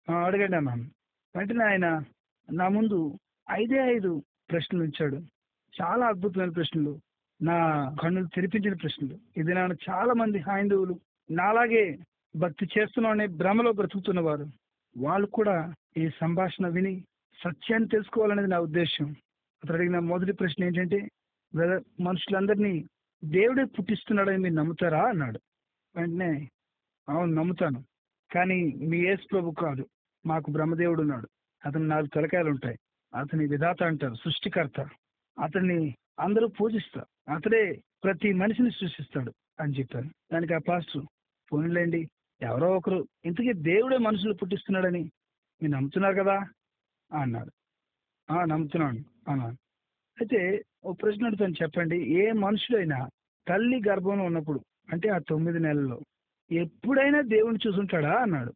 అడగండి అన్నాను. వెంటనే ఆయన నా ముందు 5 ప్రశ్నలు ఉంచాడు. చాలా అద్భుతమైన ప్రశ్నలు, నా కన్నులు తెరిపించిన ప్రశ్నలు. ఇది నాన్న చాలా మంది హైందవులు నాలాగే భక్తి చేస్తున్నామనే భ్రమలో బ్రతుకుతున్నవారు, వాళ్ళు కూడా ఈ సంభాషణ విని సత్యాన్ని తెలుసుకోవాలనేది నా ఉద్దేశం. అతను అడిగిన మొదటి ప్రశ్న ఏంటంటే, బ్రదర్, మనుషులందరినీ దేవుడే పుట్టిస్తున్నాడని మీరు నమ్ముతారా అన్నాడు. వెంటనే అవును నమ్ముతాను, కానీ మీ యేసు ప్రభు కాదు, మాకు బ్రహ్మదేవుడు ఉన్నాడు. అతను 4 తలకాయలు ఉంటాయి. అతని విధాత అంటారు, సృష్టికర్త. అతన్ని అందరూ పూజిస్తారు. అతడే ప్రతి మనిషిని సృష్టిస్తాడు అని చెప్పాను. దానికి ఆ పాస్టర్, పోనీలేండి ఎవరో ఒకరు, ఇంతకీ దేవుడే మనుషులు పుట్టిస్తున్నాడని మీరు నమ్ముతున్నారు కదా అన్నాడు. నమ్ముతున్నాను అన్నాను. అయితే ఓ ప్రశ్న అడుగుతాను, చెప్పండి, ఏ మనుషుడైనా తల్లి గర్భంలో ఉన్నప్పుడు అంటే ఆ 9 నెలల్లో ఎప్పుడైనా దేవుని చూసుంటాడా అన్నాడు.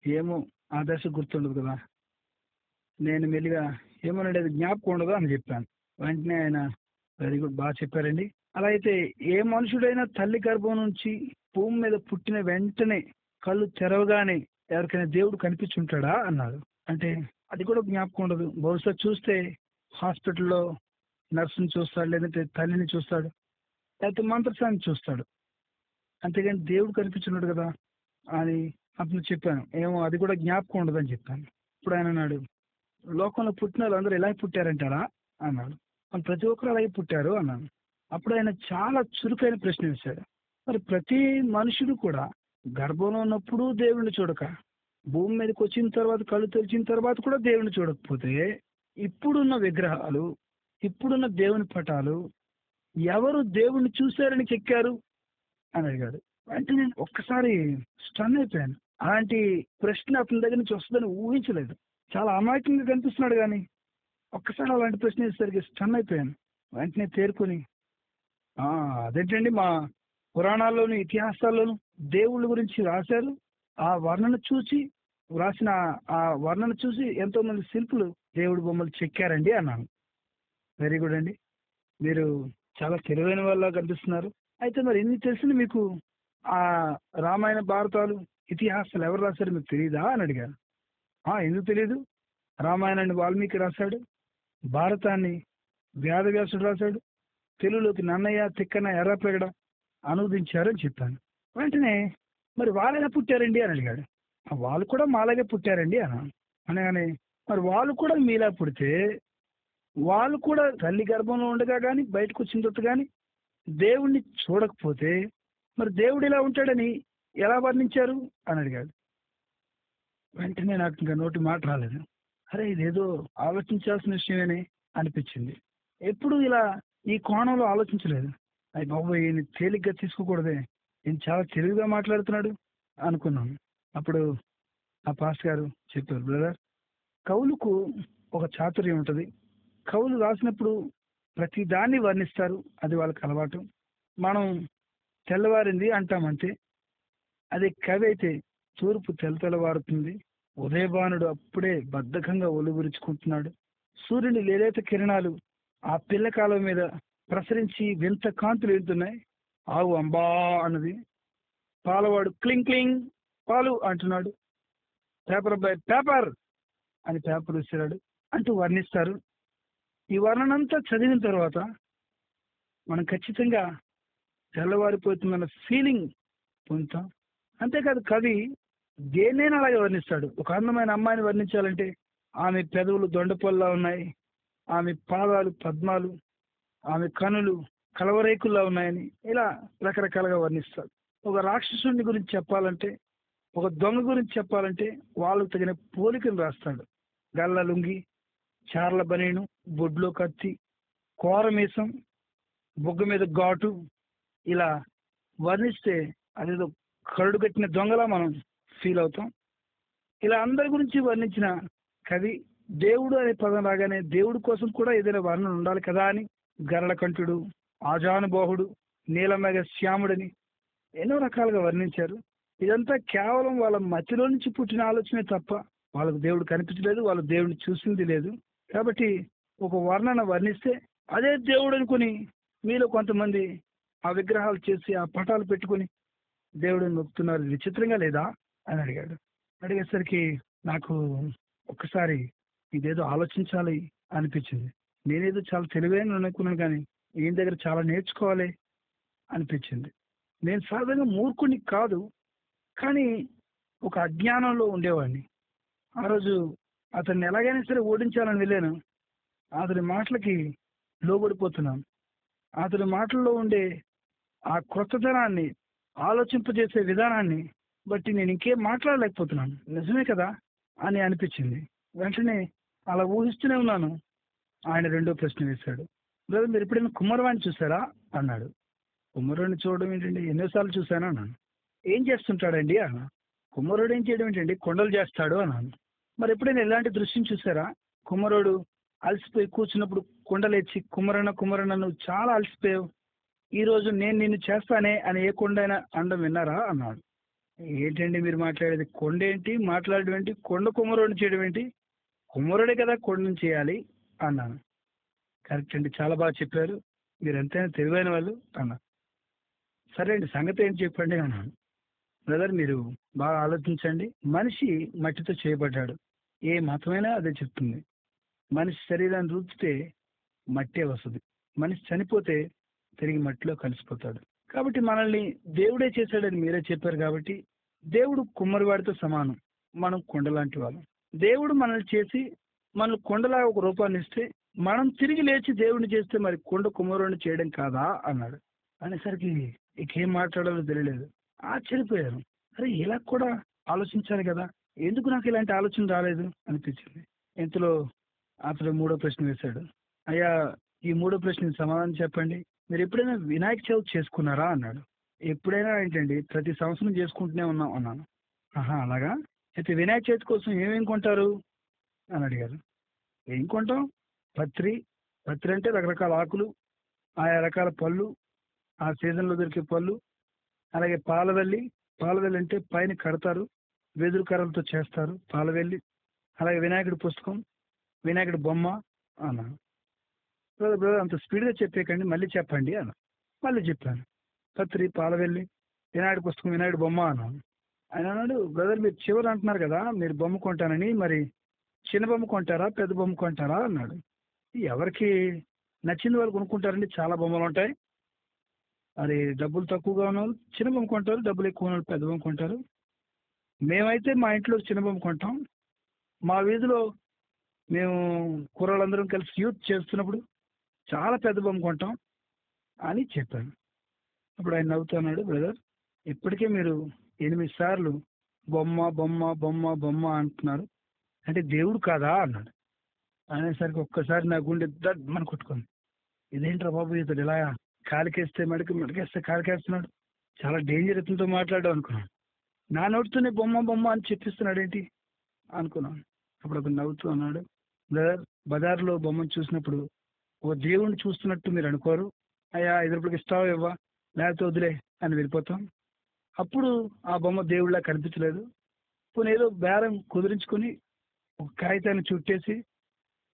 ఏమో ఆ దశ గుర్తుండదు కదా. నేను మెల్లిగా ఏమన్నాడు, అది జ్ఞాపకం ఉండదు అని చెప్పాను. వెంటనే ఆయన, వెరీ గుడ్, బాగా చెప్పారండి. అలా అయితే ఏ మనుషుడైనా తల్లి గర్భం నుంచి భూమి మీద పుట్టిన వెంటనే కళ్ళు తెరవగానే ఎవరికైనా దేవుడు కనిపించుంటాడా అన్నాడు. అంటే అది కూడా జ్ఞాపకం ఉండదు. బహుశా చూస్తే హాస్పిటల్లో నర్సుని చూస్తాడు, లేదంటే తల్లిని చూస్తాడు, లేకపోతే మంత్రసాన్ని చూస్తాడు, అంతేగాని దేవుడు కనిపించున్నాడు కదా అని అప్పుడు చెప్పాను. ఏమో అది కూడా జ్ఞాపకం ఉండదని చెప్పాను. ఇప్పుడు ఆయన అన్నాడు, లోకంలో పుట్టిన వాళ్ళందరూ ఎలా పుట్టారంటారా అన్నాడు. ప్రతి ఒక్కరు అలాగే పుట్టారు అన్నాను. అప్పుడు ఆయన చాలా చురుకైన ప్రశ్న వేశాడు. మరి ప్రతి మనుషుడు కూడా గర్భంలో ఉన్నప్పుడు దేవుణ్ణి చూడక, భూమి మీదకి వచ్చిన తర్వాత కళ్ళు తెరిచిన తర్వాత కూడా దేవుణ్ణి చూడకపోతే, ఇప్పుడున్న విగ్రహాలు, ఇప్పుడున్న దేవుని పటాలు ఎవరు దేవుణ్ణి చూశారని చెక్కారు అని అడిగాడు. అంటే నేను ఒక్కసారి స్టన్ అయిపోయాను. అలాంటి ప్రశ్న అతని దగ్గర నుంచి వస్తుందని ఊహించలేదు. చాలా అమాయకంగా కనిపిస్తున్నాడు, కానీ ఒక్కసారి అలాంటి ప్రశ్న వేసేసరికి స్టన్ అయిపోయాను. వెంటనే తేరుకొని, అదేంటండి, మా పురాణాల్లోను ఇతిహాసాల్లోను దేవుళ్ళ గురించి రాశారు, ఆ వర్ణన చూసి ఎంతో మంది శిల్పులు దేవుడి బొమ్మలు చెక్కారండి అన్నాను. వెరీ గుడ్ అండి, మీరు చాలా తెలివైన వాళ్ళ కనిపిస్తున్నారు. అయితే మరి ఇన్ని తెలిసిన మీకు ఆ రామాయణ భారతాలు ఇతిహాసాలు ఎవరు రాశారు మీకు తెలియదా అని అడిగారు. ఎందుకు తెలియదు, రామాయణాన్ని వాల్మీకి రాశాడు, భారతాన్ని వేదవ్యాసుడు రాశాడు, తెలుగులోకి నన్నయ్య, తిక్కన, ఎర్రప్రగడ అనువదించారని చెప్పాను. వెంటనే మరి వాళ్ళు ఎలా పుట్టారండి అని అడిగాడు. వాళ్ళు కూడా మాలాగే పుట్టారండి అన్నాను. అనగానే మరి వాళ్ళు కూడా మీలా పుడితే, వాళ్ళు కూడా తల్లి గర్భంలో ఉండగా కానీ బయటకు వచ్చిన తర్వాత కానీ దేవుణ్ణి చూడకపోతే మరి దేవుడు ఇలా ఉంటాడని ఎలా వర్ణించారు అని అడిగాడు. వెంటనే నాకు ఇంకా నోటి మాట రాలేదు. అరే, ఇదేదో ఆలోచించాల్సిన విషయమేనే అనిపించింది. ఎప్పుడు ఇలా ఈ కోణంలో ఆలోచించలేదు. అయ్యి బాబు, ఈయన తేలిగ్గా తీసుకోకూడదే, ఈయన చాలా తెలివిగా మాట్లాడుతున్నాడు అనుకున్నాను. అప్పుడు ఆ పాస్టర్ గారు చెప్పారు, బ్రదర్, కవులకు ఒక చాతుర్యం ఉంటుంది. కవులు రాసినప్పుడు ప్రతి దాన్ని వర్ణిస్తారు, అది వాళ్ళకి అలవాటు. మనం తెల్లవారింది అంటామంతే. అదే కవి అయితే తూర్పు తెల్లవారుతుంది, ఉదయభానుడు అప్పుడే బద్ధకంగా ఒలుగురుచుకుంటున్నాడు, సూర్యుని లేలేత కిరణాలు ఆ పిల్లకాల మీద ప్రసరించి వింత కాంతులు వెళ్తున్నాయి, ఆవు అంబా అన్నది, పాలవాడు క్లింగ్ క్లింగ్ పాలు అంటున్నాడు, పేపర్ అబ్బాయి పేపర్ అని పేపర్ విసిరాడు అంటూ వర్ణిస్తారు. ఈ వర్ణనంతా చదివిన తర్వాత మనం ఖచ్చితంగా తెల్లవారిపోతుందన్న ఫీలింగ్ పొందుతాం. అంతేకాదు, కవి దేన్నైనా అలాగే వర్ణిస్తాడు. ఒక అందమైన అమ్మాయిని వర్ణించాలంటే ఆమె పెదవులు దొండపల్లా ఉన్నాయి, ఆమె పాదాలు పద్మాలు, ఆమె కనులు కలవరేకుల్లా ఉన్నాయని ఇలా రకరకాలుగా వర్ణిస్తాడు. ఒక రాక్షసుని గురించి చెప్పాలంటే, ఒక దొంగ గురించి చెప్పాలంటే వాళ్ళకు తగిన పోలికలు రాస్తాడు. గల్ల లుంగి, చార్ల బనీను, బొడ్లో కత్తి, కోరమీసం, బొగ్గ మీద ఘాటు, ఇలా వర్ణిస్తే అదేదో కరుడు కట్టిన దొంగలా మనం ఫీల్ అవుతాం. ఇలా అందరి గురించి వర్ణించిన కవి దేవుడు అనే పదం రాగానే దేవుడి కోసం కూడా ఏదైనా వర్ణన ఉండాలి కదా అని గరళకంఠుడు, ఆజానుబాహుడు, నీలమేఘ శ్యాముడని ఎన్నో రకాలుగా వర్ణించారు. ఇదంతా కేవలం వాళ్ళ మతిలో నుంచి పుట్టిన ఆలోచనే తప్ప వాళ్ళకు దేవుడు కనిపించలేదు, వాళ్ళు దేవుడిని చూసింది లేదు. కాబట్టి ఒక వర్ణన వర్ణిస్తే అదే దేవుడు అనుకుని మీలో కొంతమంది ఆ విగ్రహాలు చేసి ఆ పటాలు పెట్టుకుని దేవుడిని నొక్కుతున్నారు. విచిత్రంగా లేదా అని అడిగాడు. అడిగేసరికి నాకు ఒక్కసారి ఇదేదో ఆలోచించాలి అనిపించింది. నేనేదో చాలా తెలివైన అనుకున్నాను, కానీ ఈయన దగ్గర చాలా నేర్చుకోవాలి అనిపించింది. నేను సాధారణంగా మూర్ఖుని కాదు, కానీ ఒక అజ్ఞానంలో ఉండేవాడిని. ఆ రోజు అతన్ని ఎలాగైనా సరే ఓడించాలని వెళ్ళాను. అతని మాటలకి లోబడిపోతున్నాను. అతని మాటల్లో ఉండే ఆ క్రొత్తదనాన్ని, ఆలోచింపజేసే విధానాన్ని బట్టి నేను ఇంకేం మాట్లాడలేకపోతున్నాను. నిజమే కదా అని అనిపించింది. వెంటనే అలా ఊహిస్తూనే ఉన్నాను. ఆయన రెండో ప్రశ్న వేశాడు. బ్రదర్, మీరు ఎప్పుడైనా కుమ్మరవాణ్ణి చూసారా అన్నాడు. కుమ్మరుడిని చూడడం ఏంటండి, ఎన్నోసార్లు చూశాను అన్నాను. ఏం చేస్తుంటాడండి అన్నా. కుమ్మరుడు ఏం చేయడం ఏంటండి, కొండలు చేస్తాడు అన్నాను. మరి ఎప్పుడైనా ఎలాంటి దృశ్యం చూసారా? కుమ్మరుడు అలసిపోయి కూర్చున్నప్పుడు కొండలేచి కుమ్మరన్న నువ్వు చాలా అలసిపోయావు, ఈ రోజు నేను నిన్ను చేస్తానే అని ఏ కొండైనా అండం విన్నారా అన్నాడు. ఏంటండి మీరు మాట్లాడేది, కొండ ఏంటి, మాట్లాడడం ఏంటి, కొండ కుమ్మరుడిని చేయడం ఏంటి, కుమ్మరుడే కదా కొండను చేయాలి అన్నాను. కరెక్ట్ అండి, చాలా బాగా చెప్పారు, మీరు ఎంతైనా తెలివైన వాళ్ళు అన్నారు. సరే అండి, సంగతి ఏంటి చెప్పండి అన్నాను. బ్రదర్, మీరు బాగా ఆలోచించండి. మనిషి మట్టితో చేయబడ్డాడు. ఏ మతమైనా అదే చెప్తుంది. మనిషి శరీరాన్ని రుద్దితే మట్టే వస్తుంది. మనిషి చనిపోతే తిరిగి మట్టిలో కలిసిపోతాడు. కాబట్టి మనల్ని దేవుడే చేశాడని మీరే చెప్పారు. కాబట్టి దేవుడు కుమ్మరివాడితో సమానం, మనం కొండలాంటి వాళ్ళం. దేవుడు మనల్ని చేసి మనల్ని కొండలా ఒక రూపాన్ని ఇస్తే మనం తిరిగి లేచి దేవుడిని చేస్తే మరి కొండ కుమ్మరుడిని చేయడం కాదా అన్నాడు. అనేసరికి ఇంకేం మాట్లాడాలో తెలియలేదు. ఆశ్చర్యపోయాను. అరే, ఇలా కూడా ఆలోచించాలి కదా, ఎందుకు నాకు ఇలాంటి ఆలోచన రాలేదు అనిపించింది. ఇంతలో అతడు మూడో ప్రశ్న వేశాడు. అయ్యా, ఈ మూడో ప్రశ్నకి సమాధానం చెప్పండి. మీరు ఎప్పుడైనా వినాయక చవితి చేసుకున్నారా అన్నాడు. ఎప్పుడైనా ఏంటండి, ప్రతి సంవత్సరం చేసుకుంటూనే ఉన్నాం అన్నాను. ఆహా, అలాగా, అయితే వినాయక చవితి కోసం ఏమేమి కొంటారు అని అడిగారు. ఏం కొంటాం, పత్రి. పత్రి అంటే రకరకాల ఆకులు, ఆయా రకాల పళ్ళు, ఆ సీజన్లో దొరికే పళ్ళు, అలాగే పాలవెల్లి. పాలవెల్లి అంటే పైన కడతారు, వెదురు కర్రలతో చేస్తారు పాలవెల్లి. అలాగే వినాయకుడి పుస్తకం, వినాయకుడి బొమ్మ అన్నాను. బ్రదర్ అంత స్పీడ్గా చెప్పేకండి, మళ్ళీ చెప్పండి అన్న. మళ్ళీ చెప్పాను. పత్రి, పాలవెల్లి, వినాయకుడి పుస్తకం, వినాయకుడి బొమ్మ అన్నాను. ఆయన అన్నాడు, బ్రదర్ మీరు చివరి అంటున్నారు కదా మీరు బొమ్మ కొంటానని, మరి చిన్న బొమ్మ కొంటారా పెద్ద బొమ్మ కొంటారా అన్నాడు. ఎవరికి నచ్చింది వాళ్ళు కొనుక్కుంటారండి, చాలా బొమ్మలు ఉంటాయి. మరి డబ్బులు తక్కువగా ఉన్న వాళ్ళు చిన్న బొమ్మ కొంటారు, డబ్బులు ఎక్కువ ఉన్న వాళ్ళు పెద్ద బొమ్మ కొంటారు. మేమైతే మా ఇంట్లో చిన్న బొమ్మ కొంటాం. మా వీధిలో మేము కుర్రాళ్ళందరం కలిసి యూత్ చేస్తున్నప్పుడు చాలా పెద్ద బొమ్మ కొంటాం అని చెప్పాను. అప్పుడు ఆయన నవ్వుతున్నాడు, బ్రదర్ ఇప్పటికే మీరు 8 సార్లు బొమ్మ బొమ్మ బొమ్మ బొమ్మ అంటున్నారు, అంటే దేవుడు కాదా అన్నాడు. అనేసరికి ఒక్కసారి నా గుండె మన కొట్టుకుంది. ఇదేంట్రా బాబు, ఇతడు ఇలా కాలికేస్తే మెడకి, మెడకేస్తే కాలికేస్తున్నాడు, చాలా డేంజర్ ఇతనితో మాట్లాడడం అనుకున్నాను. నా నోటితోనే బొమ్మ బొమ్మ అని చెప్పిస్తున్నాడు ఏంటి అనుకున్నాను. అప్పుడు అతను నవ్వుతూ అన్నాడు, బ్రదర్ బజార్లో బొమ్మను చూసినప్పుడు ఓ దేవుణ్ణి చూస్తున్నట్టు మీరు అనుకోరు. అయ్యా 5 రూపాయలకి ఇస్తావా ఇవ్వా, లేకపోతే వదిలే అని వెళ్ళిపోతాం. అప్పుడు ఆ బొమ్మ దేవుడిలా కనిపించలేదు. పోనీ ఏదో బేరం కుదిరించుకొని ఒక కాగితాన్ని చుట్టేసి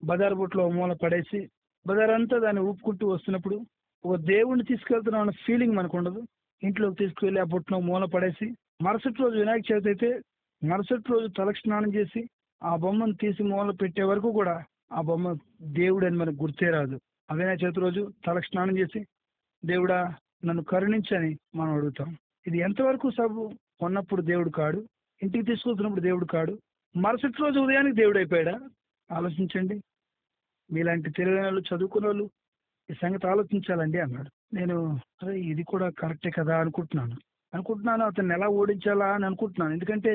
బజార్ బుట్లో మూల పడేసి బజార్ అంతా దాన్ని ఊపుకుంటూ వస్తున్నప్పుడు ఒక దేవుణ్ణి తీసుకెళ్తున్నాం అన్న ఫీలింగ్ మనకు ఉండదు. ఇంట్లోకి తీసుకువెళ్ళి ఆ బుట్టను మూల పడేసి మరుసటి రోజు వినాయక చవితి అయితే మరుసటి రోజు తలకి స్నానం చేసి ఆ బొమ్మను తీసి మూల పెట్టే వరకు కూడా ఆ బొమ్మ దేవుడు అని మనకు గుర్తే రాదు. ఆ వినాయక చవితి రోజు తలకి స్నానం చేసి దేవుడా నన్ను కరుణించని మనం అడుగుతాం. ఇది ఎంతవరకు సబు? కొన్నప్పుడు దేవుడు కాడు, ఇంటికి తీసుకొస్తున్నప్పుడు దేవుడు కాడు, మరుసటి రోజు ఉదయానికి దేవుడు అయిపోయాడా? ఆలోచించండి. మీలాంటి తెలియని వాళ్ళు, చదువుకున్న వాళ్ళు ఈ సంగతి ఆలోచించాలండి అన్నాడు. నేను అరే ఇది కూడా కరెక్టే కదా అనుకుంటున్నాను అతన్ని ఎలా ఓడించాలా అని అనుకుంటున్నాను. ఎందుకంటే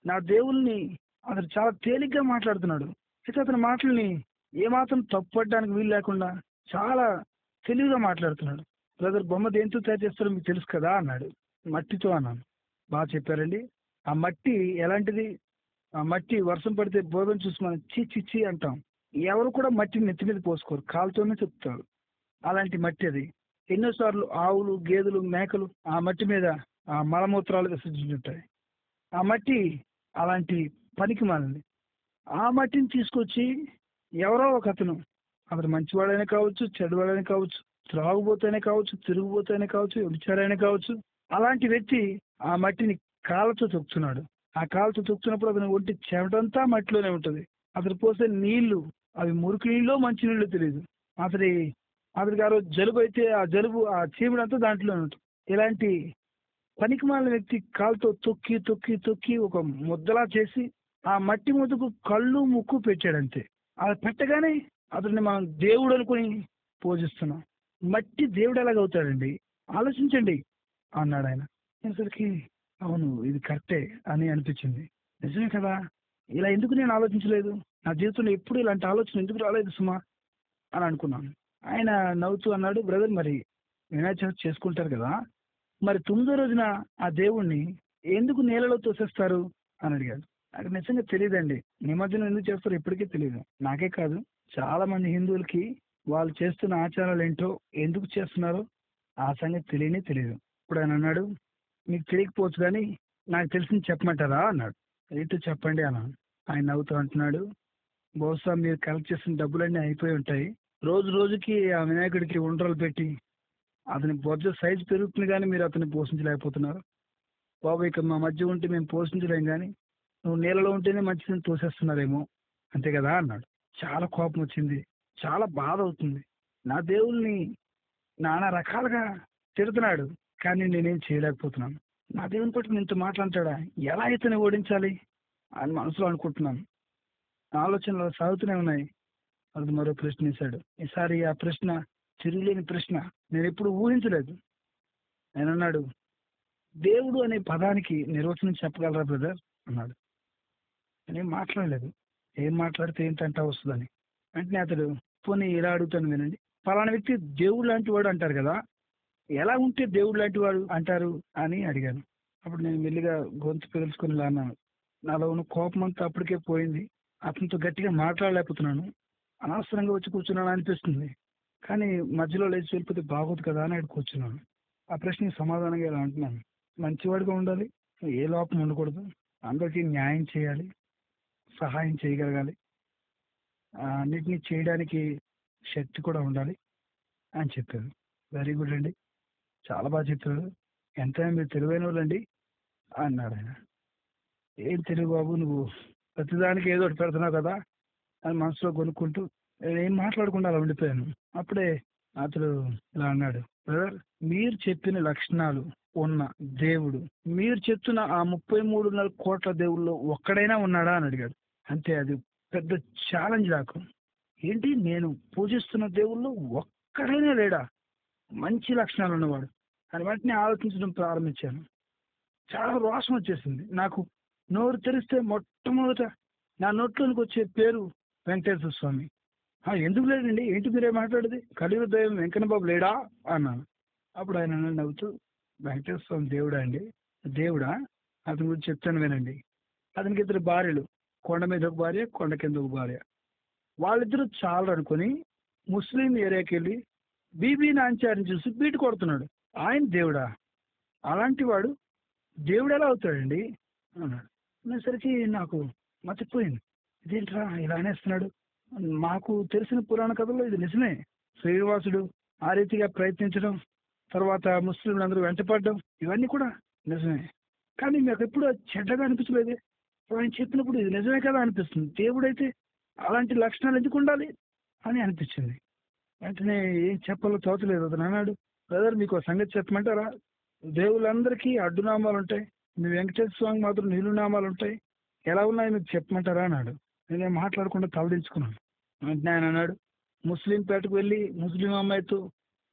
నా దేవుల్ని అతను చాలా తేలిగ్గా మాట్లాడుతున్నాడు. అయితే అతని మాటల్ని ఏమాత్రం తప్పుపడడానికి వీలు లేకుండా చాలా తెలివిగా మాట్లాడుతున్నాడు. బ్రదర్ బొమ్మ దేంతో తయారు చేస్తారో మీకు తెలుసు కదా అన్నాడు. మట్టితో అన్నాను. బాగా చెప్పారండి. ఆ మట్టి ఎలాంటిది? ఆ మట్టి వర్షం పడితే బోధన చూసి మనం చీ చీ చీ అంటాం. ఎవరు కూడా మట్టిని నెత్తి మీద పోసుకోరు, కాలుతోనే చెప్తారు. అలాంటి మట్టి అది. ఎన్నోసార్లు ఆవులు, గేదెలు, మేకలు ఆ మట్టి మీద ఆ మలమూత్రాలు విసర్జించుంటాయి. ఆ మట్టి అలాంటి పనికి మాలింది. ఆ మట్టిని తీసుకొచ్చి ఎవరో ఒక అతను మంచివాడైనా కావచ్చు, చెడ్డవాడైనా కావచ్చు, త్రాగుబోతైనా కావచ్చు, తిరుగుబోతైనా కావచ్చు, వ్యభిచారైనా కావచ్చు, అలాంటి వ్యక్తి ఆ మట్టిని కాళ్ళతో తొక్కుతున్నాడు. ఆ కాళ్ళతో తొక్కుతున్నప్పుడు అతని ఒంటి చెమటంతా మట్టిలోనే ఉంటుంది. అతను పోసే నీళ్లు అవి మురికి నీళ్ళు, మంచి నీళ్ళు తెలియదు. అతని అతనికి ఆ రోజు జలుబు అయితే ఆ జలుబు ఆ చీముడంతా దాంట్లోనే ఉంటుంది. ఇలాంటి పనికిమాలిన వ్యక్తి కాలుతో తొక్కి తొక్కి తొక్కి ఒక ముద్దలా చేసి ఆ మట్టి ముద్దకు కళ్ళు ముక్కు పెట్టాడంతే. అది పెట్టగానే అతన్ని మనం దేవుడు అనుకుని పూజిస్తున్నాం. మట్టి దేవుడు ఎలాగవుతాడండి? ఆలోచించండి అన్నాడు ఆయన. అనేసరికి అవును ఇది కరెక్టే అని అనిపించింది. నిజమే కదా, ఇలా ఎందుకు నేను ఆలోచించలేదు, నా జీవితంలో ఎప్పుడు ఇలాంటి ఆలోచన ఎందుకు రాలేదు సుమా అని అనుకున్నాను. ఆయన నవ్వుతూ అన్నాడు, బ్రదర్ మరి వినాయక చవితి చేసుకుంటారు కదా, మరి 9వ రోజున ఆ దేవుణ్ణి ఎందుకు నీళ్ళలో తోసేస్తారు అని అడిగాడు. నాకు నిజంగా తెలియదండి, నిమజ్జనం ఎందుకు చేస్తారో ఇప్పటికీ తెలియదు. నాకే కాదు, చాలా మంది హిందువులకి వాళ్ళు చేస్తున్న ఆచారాలు ఏంటో, ఎందుకు చేస్తున్నారో ఆ సంగతి తెలియదు. ఇప్పుడు ఆయన అన్నాడు, మీకు తెలియకపోవచ్చు కానీ నాకు తెలిసింది చెప్పమంటారా అన్నాడు. ఏంటో చెప్పండి అన్నాను. ఆయన నవ్వుతూ అంటున్నాడు, బహుశా మీరు కలెక్ట్ చేసిన డబ్బులన్నీ అయిపోయి ఉంటాయి. రోజు రోజుకి ఆ వినాయకుడికి ఉండ్రలు పెట్టి అతని బొజ్జ సైజు పెరుగుతుంది కానీ మీరు అతన్ని పోషించలేకపోతున్నారు. బాబు ఇక మా మధ్య ఉంటే మేము పోషించలేం కానీ నువ్వు నీళ్ళలో ఉంటేనే మంచిదని తోసేస్తున్నారేమో, అంతే కదా అన్నాడు. చాలా కోపం వచ్చింది, చాలా బాధ అవుతుంది. నా దేవుల్ని నానా రకాలుగా తిడుతున్నాడు కానీ నేనేం చేయలేకపోతున్నాను. నా దేవుని పట్ల ఇంత మాట్లాడతాడా, ఎలా ఇతన్ని ఓడించాలి అని మనసులో అనుకుంటున్నాను. నా ఆలోచనలు సాగుతూనే ఉన్నాయి. అది మరో ప్రశ్న వేశాడు. ఈసారి ఆ ప్రశ్న తిరుగులేని ప్రశ్న, నేను ఎప్పుడు ఊహించలేదు. ఆయన అన్నాడు, దేవుడు అనే పదానికి నిర్వచనం చెప్పగలరా బ్రదర్ అన్నాడు. నేనేం మాట్లాడలేదు. ఏం మాట్లాడితే ఏంటంటా వస్తుందని. వెంటనే అతడు, పోనీ ఇలా అడుగుతాను వినండి, ఫలానా వ్యక్తి దేవుడు లాంటి వాడు అంటారు కదా, ఎలా ఉంటే దేవుడు లాంటి వాడు అంటారు అని అడిగాను. అప్పుడు నేను మెల్లిగా గొంతు పిలుచుకుని ఇలా అన్నాను, నాలో ఉన్న కోపం అంతా అప్పటికే పోయింది. అతనితో గట్టిగా మాట్లాడలేకపోతున్నాను. అనవసరంగా వచ్చి కూర్చున్నాను అనిపిస్తుంది. కానీ మధ్యలో లేచి వెళ్ళిపోతే బాగోదు కదా అని అక్కడ కూర్చున్నాను. ఆ ప్రశ్నకి సమాధానంగా ఇలా అంటున్నాను, మంచివాడిగా ఉండాలి, ఏ లోపం ఉండకూడదు, అందరికీ న్యాయం చేయాలి, సహాయం చేయగలగాలి, అన్నిటినీ చేయడానికి శక్తి కూడా ఉండాలి అని చెప్పారు. వెరీ గుడ్ అండి, చాలా బాగా చెప్పారు, ఎంతైనా మీరు తెలివైన వాళ్ళండి అన్నాడు ఆయన. ఏం తెలివి బాబు నువ్వు, ప్రతిదానికి ఏదో ఒకటి పెడుతున్నావు కదా అని మనసులో కొనుక్కుంటూ ఏం మాట్లాడకుండా అలా ఉండిపోయాను. అప్పుడే అతడు ఇలా అన్నాడు, బ్రదర్ మీరు చెప్పిన లక్షణాలు ఉన్న దేవుడు, మీరు చెప్తున్న ఆ 33.5 కోట్ల దేవుళ్ళు ఒక్కడైనా ఉన్నాడా అని అడిగాడు. అంతే, అది పెద్ద ఛాలెంజ్ నాకు. ఏంటి, నేను పూజిస్తున్న దేవుళ్ళు ఒక్కడైనా లేడా మంచి లక్షణాలు ఉన్నవాడు అని వెంటనే ఆలోచించడం ప్రారంభించాను. చాలా రోషం వచ్చేసింది నాకు. నోరు తెరిస్తే మొట్టమొదట నా నోట్లోనికి వచ్చే పేరు వెంకటేశ్వర స్వామి. ఎందుకు లేదండి, ఏంటి మీరే మాట్లాడేది, కలియుగ దైవం వెంకన్న బాబు లేడా అన్నాను. అప్పుడు ఆయన నవ్వుతూ, వెంకటేశ్వర స్వామి దేవుడా అండి, దేవుడా, అతని గురించి చెప్తాను వినండి. అతనికి 2 భార్యలు, కొండ మీద ఒక భార్య, కొండ కింద ఒక భార్య. వాళ్ళిద్దరూ చాలు అనుకుని ముస్లిం ఏరియాకి వెళ్ళి బీబీ నాంచారిని చూసి బీటు కొడుతున్నాడు. ఆయన దేవుడా, అలాంటి వాడు దేవుడు ఎలా అవుతాడండి అన్నాడు. అనేసరికి నాకు మర్చిపోయింది, ఇదేంట్రా ఇలా అనేస్తున్నాడు. మాకు తెలిసిన పురాణ కథల్లో ఇది నిజమే. శ్రీనివాసుడు ఆ రీతిగా ప్రయత్నించడం, తర్వాత ముస్లింలందరూ వెంటపడడం, ఇవన్నీ కూడా నిజమే. కానీ నాకు ఎప్పుడు చెడ్డగా అనిపించలేదే. ఆయన చెప్పినప్పుడు ఇది నిజమే కదా అనిపిస్తుంది. దేవుడైతే అలాంటి లక్షణాలు ఎందుకు ఉండాలి అని అనిపించింది. వెంటనే ఏం చెప్పాలో తోచలేదు. అతను అన్నాడు, బ్రదర్ మీకు ఒక సంగతి చెప్పమంటారా, దేవుళ్ళందరికీ అడ్డునామాలు ఉంటాయి, మీ వెంకటేశ్వర స్వామి మాత్రం నిలునామాలు ఉంటాయి, ఎలా ఉన్నాయి మీకు చెప్పమంటారా అన్నాడు. నేనేం మాట్లాడకుండా తలదించుకున్నాను. వెంటనే ఆయన అన్నాడు, ముస్లిం పేటకు వెళ్ళి ముస్లిం అమ్మాయితో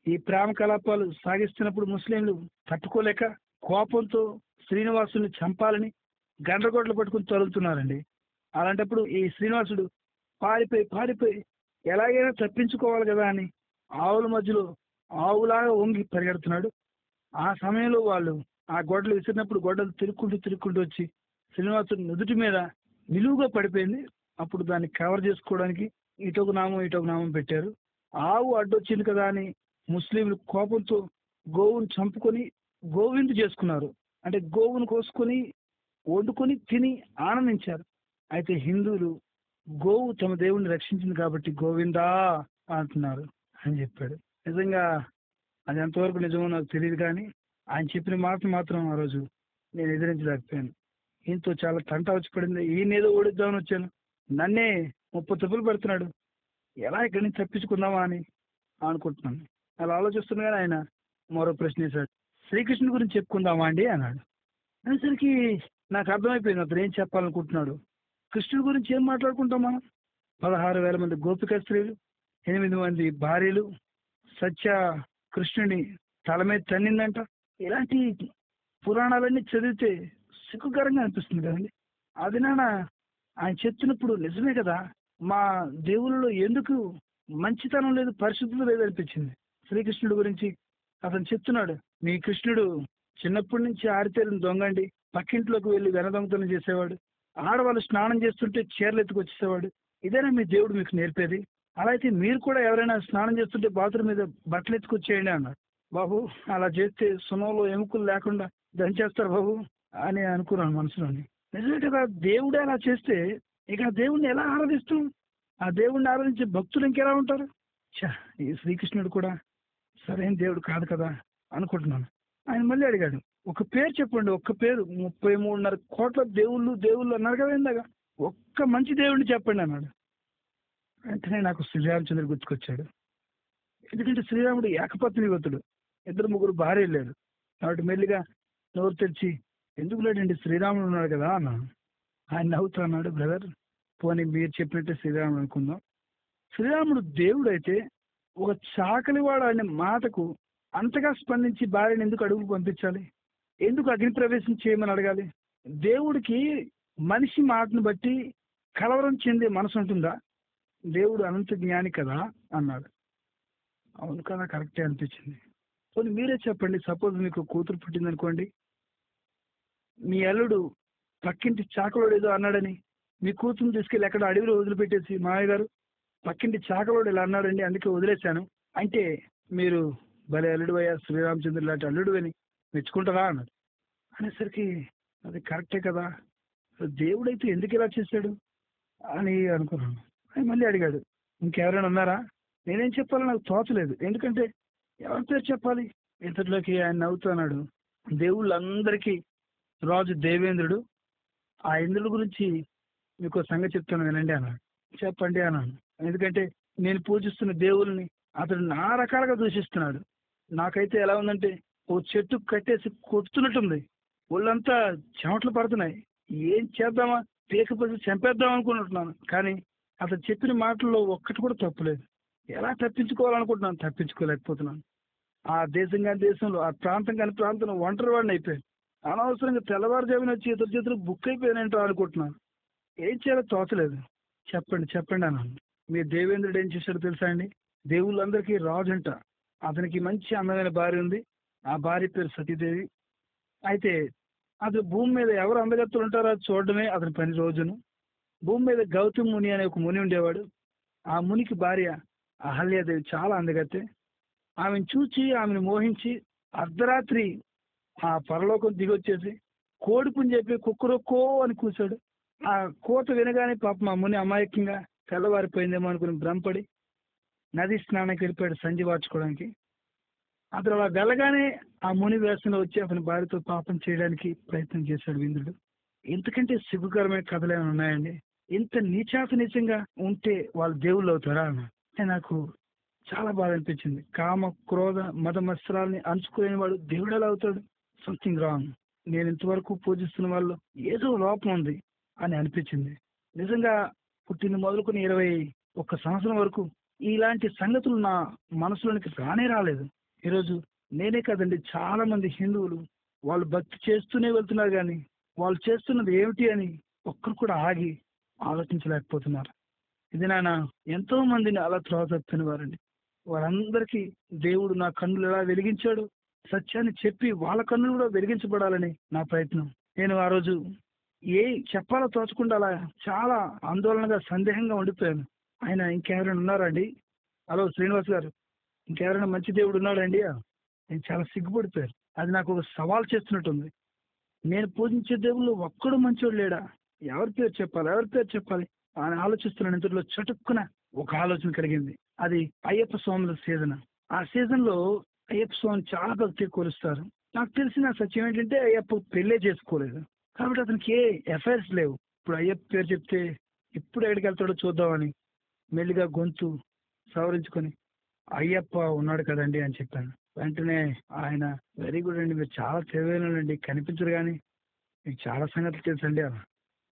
ఈ ప్రేమ కలాపాలు సాగిస్తున్నప్పుడు ముస్లింలు తట్టుకోలేక కోపంతో శ్రీనివాసుని చంపాలని గండ్రగొడ్లు పట్టుకుని తరులుతున్నారండి. అలాంటప్పుడు ఈ శ్రీనివాసుడు పారిపోయి ఎలాగైనా తప్పించుకోవాలి కదా అని ఆవుల మధ్యలో ఆవులాగా వంగి పరిగెడుతున్నాడు. ఆ సమయంలో వాళ్ళు ఆ గొడ్డలు విసిరినప్పుడు గొడ్డలు తిరుక్కుంటూ వచ్చి శ్రీనివాసుని నుదుటి మీద నిలువుగా పడిపోయింది. అప్పుడు దాన్ని కవర్ చేసుకోవడానికి ఇటొక నామం ఇటొక నామం పెట్టారు. ఆవు అడ్డొచ్చింది కదా అని ముస్లింలు కోపంతో గోవును చంపుకొని గోవిందు చేసుకున్నారు. అంటే గోవును కోసుకొని వండుకొని తిని ఆనందించారు. అయితే హిందువులు గోవు తమ దేవుణ్ణి రక్షించింది కాబట్టి గోవిందా అంటున్నారు అని చెప్పాడు. నిజంగా అది ఎంతవరకు నిజమో నాకు తెలియదు, కానీ ఆయన చెప్పిన మాట మాత్రం ఆ రోజు నేను ఎదిరించలేకపోయాను. ఈయనతో చాలా తంట వచ్చి పడింది. ఈయనేదో ఓడిద్దామని వచ్చాను, నన్నే 30 తప్పులు పెడుతున్నాడు, ఎలా ఇక్కడి నుంచి తప్పించుకుందామా అని అనుకుంటున్నాను. అలా ఆలోచిస్తుండగానే ఆయన మరో ప్రశ్న వేశాడు. శ్రీకృష్ణుడి గురించి చెప్పుకుందామా అండి అన్నాడు. అనేసరికి నాకు అర్థమైపోయింది అతను ఏం చెప్పాలనుకుంటున్నాడు. కృష్ణుడి గురించి ఏం మాట్లాడుకుంటాం మనం? 16,000 మంది గోపిక స్త్రీలు, 8 మంది భార్యలు, సత్య కృష్ణుని తల మీద తన్నిందంట. ఇలాంటి పురాణాలన్నీ చదివితే సిగ్గుకరంగా అనిపిస్తుంది కదండి. అది ఆయన చెప్తున్నప్పుడు నిజమే కదా, మా దేవుళ్ళలో ఎందుకు మంచితనం లేదు, పరిశుద్ధత లేదు అనిపించింది. శ్రీకృష్ణుడి గురించి అతను చెప్తున్నాడు, మీ కృష్ణుడు చిన్నప్పటి నుంచి ఆరితేరిన దొంగండి, పక్కింట్లోకి వెళ్ళి వెనదొంగతనం చేసేవాడు, ఆడవాళ్ళు స్నానం చేస్తుంటే చీరలు ఎత్తుకొచ్చేసేవాడు. ఇదేనా మీ దేవుడు మీకు నేర్పేది? అలా అయితే మీరు కూడా ఎవరైనా స్నానం చేస్తుంటే బాత్రూమ్ మీద బట్టలు ఎత్తుకొచ్చేయండి అన్నాడు. బాబు అలా చేస్తే సునంలో ఎముకలు లేకుండా దంచేస్తారు బాబు అని అనుకున్నాను మనసులోని. నిజమే కదా, దేవుడే అలా చేస్తే ఇక ఆ దేవుణ్ణి ఎలా ఆరాధిస్తాం? ఆ దేవుణ్ణి ఆరాధించే భక్తులు ఇంకెలా ఉంటారు? ఈ శ్రీకృష్ణుడు కూడా సరైన దేవుడు కాదు కదా అనుకుంటున్నాను. ఆయన మళ్ళీ అడిగాడు, ఒక పేరు చెప్పండి, ఒక్క పేరు. 33.5 కోట్ల దేవుళ్ళు అన్నారు కదా ఇందాక, ఒక్క మంచి దేవుడిని చెప్పండి అన్నాడు. వెంటనే నాకు శ్రీరామచంద్రుడు గుర్తుకొచ్చాడు. ఎందుకంటే శ్రీరాముడు ఏకపత్నివ్రతుడు, 2-3 భార్యలు లేరు. కాబట్టి మెల్లిగా నోరు తెరిచి, ఎందుకు లేడండి శ్రీరాముడు ఉన్నాడు కదా అన్నాను. ఆయన నవ్వుతూ అన్నాడు, బ్రదర్ పోనీ మీరు చెప్పినట్టే శ్రీరాముడు అనుకుందాం. శ్రీరాముడు దేవుడు అయితే ఒక చాకలివాడు అనే మాటకు అంతగా స్పందించి భార్యను ఎందుకు అడుగుకు పంపించాలి? ఎందుకు అగ్ని ప్రవేశం చేయమని అడగాలి? దేవుడికి మనిషి మాటను బట్టి కలవరం చెందే మనసు ఉంటుందా? దేవుడు అనంత జ్ఞాని కదా అన్నాడు. అవును కదా, కరెక్టే అనిపించింది. పోనీ మీరే చెప్పండి, సపోజ్ మీకు కూతురు పుట్టిందనుకోండి, మీ అల్లుడు పక్కింటి చాకలోడు ఏదో అన్నాడని మీ కూతురుని తీసుకెళ్ళి ఎక్కడ అడవిలో వదిలిపెట్టేసి, మామయ్య గారు పక్కింటి చాకలోడు ఇలా అన్నాడండి అందుకే వదిలేశాను అంటే, మీరు భలే అల్లుడు అయ్యా, శ్రీరామచంద్రుడు లాంటి అల్లుడు అని మెచ్చుకుంటారా అన్నాడు. అనేసరికి అది కరెక్టే కదా, దేవుడైతే ఎందుకు ఇలా చేశాడు అని అనుకున్నాను. అని మళ్ళీ అడిగాడు, ఇంకెవరైనా ఉన్నారా? నేనేం చెప్పాలో నాకు తోచలేదు, ఎందుకంటే ఎవరి పేరు చెప్పాలి? ఇంతట్లోకి ఆయన నవ్వుతున్నాడు, దేవుళ్ళందరికీ రాజు దేవేంద్రుడు, ఆ ఇంద్రుడి గురించి మీకు సంగతి చెప్తాను వినండి అన్నాడు. చెప్పండి అన్నాను. ఎందుకంటే నేను పూజిస్తున్న దేవుల్ని అతడు నా రకాలుగా దూషిస్తున్నాడు. నాకైతే ఎలా ఉందంటే ఓ చెట్టు కట్టేసి కొడుతున్నట్టుంది, ఒళ్ళంతా చెమటలు పడుతున్నాయి. ఏం చేద్దామా, పీకపోతే చంపేద్దాం అనుకుంటున్నాను, కానీ అతను చెప్పిన మాటల్లో ఒక్కటి కూడా తప్పులేదు. ఎలా తప్పించుకోవాలనుకుంటున్నాను, తప్పించుకోలేకపోతున్నాను. ఆ దేశం కాని దేశంలో, ఆ ప్రాంతం కాని ప్రాంతంలో ఒంటరి వాడిని అయిపోయాను. అనవసరంగా తెల్లవారుజామున వచ్చి ఇతర చేతులు బుక్ అయిపోయానంటో అనుకుంటున్నాను. ఏం చేయాలో తోచలేదు. చెప్పండి చెప్పండి అన్నాను. మీ దేవేంద్రుడు ఏం చేశాడో తెలుసా అండి? దేవుళ్ళందరికీ రాజు అంట. అతనికి మంచి అందమైన భార్య ఉంది. ఆ భార్య పేరు సతీదేవి. అయితే అతను భూమి మీద ఎవరు అందగత్తులు ఉంటారో అది చూడడమే అతని పని రోజును. భూమి మీద గౌతమ్ ముని అనే ఒక ముని ఉండేవాడు. ఆ మునికి భార్య అహల్యాదేవి చాలా అందగత్తే. ఆమెను చూచి ఆమెను మోహించి అర్ధరాత్రి ఆ పరలోకం దిగొచ్చేసి కోడిపుని చెప్పి కుక్కరొక్కో అని కూర్చాడు. ఆ కోత వినగానే పాపం ఆ ముని అమాయకంగా తెల్లవారిపోయిందేమో అనుకుని భ్రమపడి నది స్నానానికి వెళ్ళిపోయాడు సంధి వార్చుకోవడానికి. అతను అలా వెళ్ళగానే ఆ ముని వేషంలో వచ్చి అతని భార్యతో పాపం చేయడానికి ప్రయత్నం చేశాడు ఇంద్రుడు. ఇంతకంటే సిగ్గుకరమైన కథలు ఏమైనా ఉన్నాయండి? ఇంత నీచంగా ఉంటే వాళ్ళు దేవుళ్ళు అవుతారా అన్న నాకు చాలా బాధ అనిపించింది. కామ క్రోధ మత మత్సరాల్ని అంచుకోలేని వాడు దేవుడు ఎలా అవుతాడు? Something wrong. నేను ఇంతవరకు పూజిస్తున్న వాళ్ళు ఏదో లోపం ఉంది అని అనిపించింది. నిజంగా పుట్టిన మొదలుకొని 21 సంవత్సరం వరకు ఇలాంటి సంగతులు నా మనసులోనికి రానే రాలేదు. ఈరోజు నేనే కదండి, చాలా మంది హిందువులు వాళ్ళు భక్తి చేస్తూనే వెళ్తున్నారు, కానీ వాళ్ళు చేస్తున్నది ఏమిటి అని ఒక్కరు కూడా ఆగి ఆలోచించలేకపోతున్నారు. ఇది ఎంతో మందిని అలా త్రోవ తప్పిన వారండి. వారందరికీ దేవుడు నా కన్నులు ఎలా వెలిగించాడు, సత్యాన్ని చెప్పి వాళ్ళ కన్నులు కూడా వెలిగించబడాలని నా ప్రయత్నం. నేను ఆ రోజు ఏ చెప్పాలో తోచకుండా అలా చాలా ఆందోళనగా సందేహంగా ఉండిపోయాను. ఆయన ఇంకెవరైనా ఉన్నారా అండి? హలో శ్రీనివాస్ గారు, ఇంకెవరైనా మంచి దేవుడు ఉన్నాడండి? నేను చాలా సిగ్గుపడిపోయాను. అది నాకు ఒక సవాల్ చేస్తున్నట్టుంది. నేను పూజించే దేవుళ్ళు ఒక్కడు మంచోడు లేడా? ఎవరి పేరు చెప్పాలి? ఎవరి పేరు చెప్పాలి అని ఆలోచిస్తున్నాను. ఇంతలో చటుక్కున ఒక ఆలోచన కలిగింది. అది అయ్యప్ప స్వాముల సీజన్. ఆ సీజన్ లో అయ్యప్ప స్వామిని చాలా భక్తిగా కొలుస్తారు. నాకు తెలిసిన సత్యం ఏంటంటే అయ్యప్ప పెళ్ళే చేసుకోలేదు. కాబట్టి అతనికి ఏ ఎఫైర్స్ లేవు. ఇప్పుడు అయ్యప్ప పేరు చెప్తే ఎప్పుడు ఎక్కడికి వెళ్తాడో చూద్దామని మెల్లిగా గొంతు సవరించుకొని అయ్యప్ప ఉన్నాడు కదండి అని చెప్పాను. వెంటనే ఆయన వెరీ గుడ్ అండి, మీరు చాలా తెలివైనోళ్ళండి, కనిపించరు కానీ మీకు చాలా సంగతులు తెలుసండి అన్న.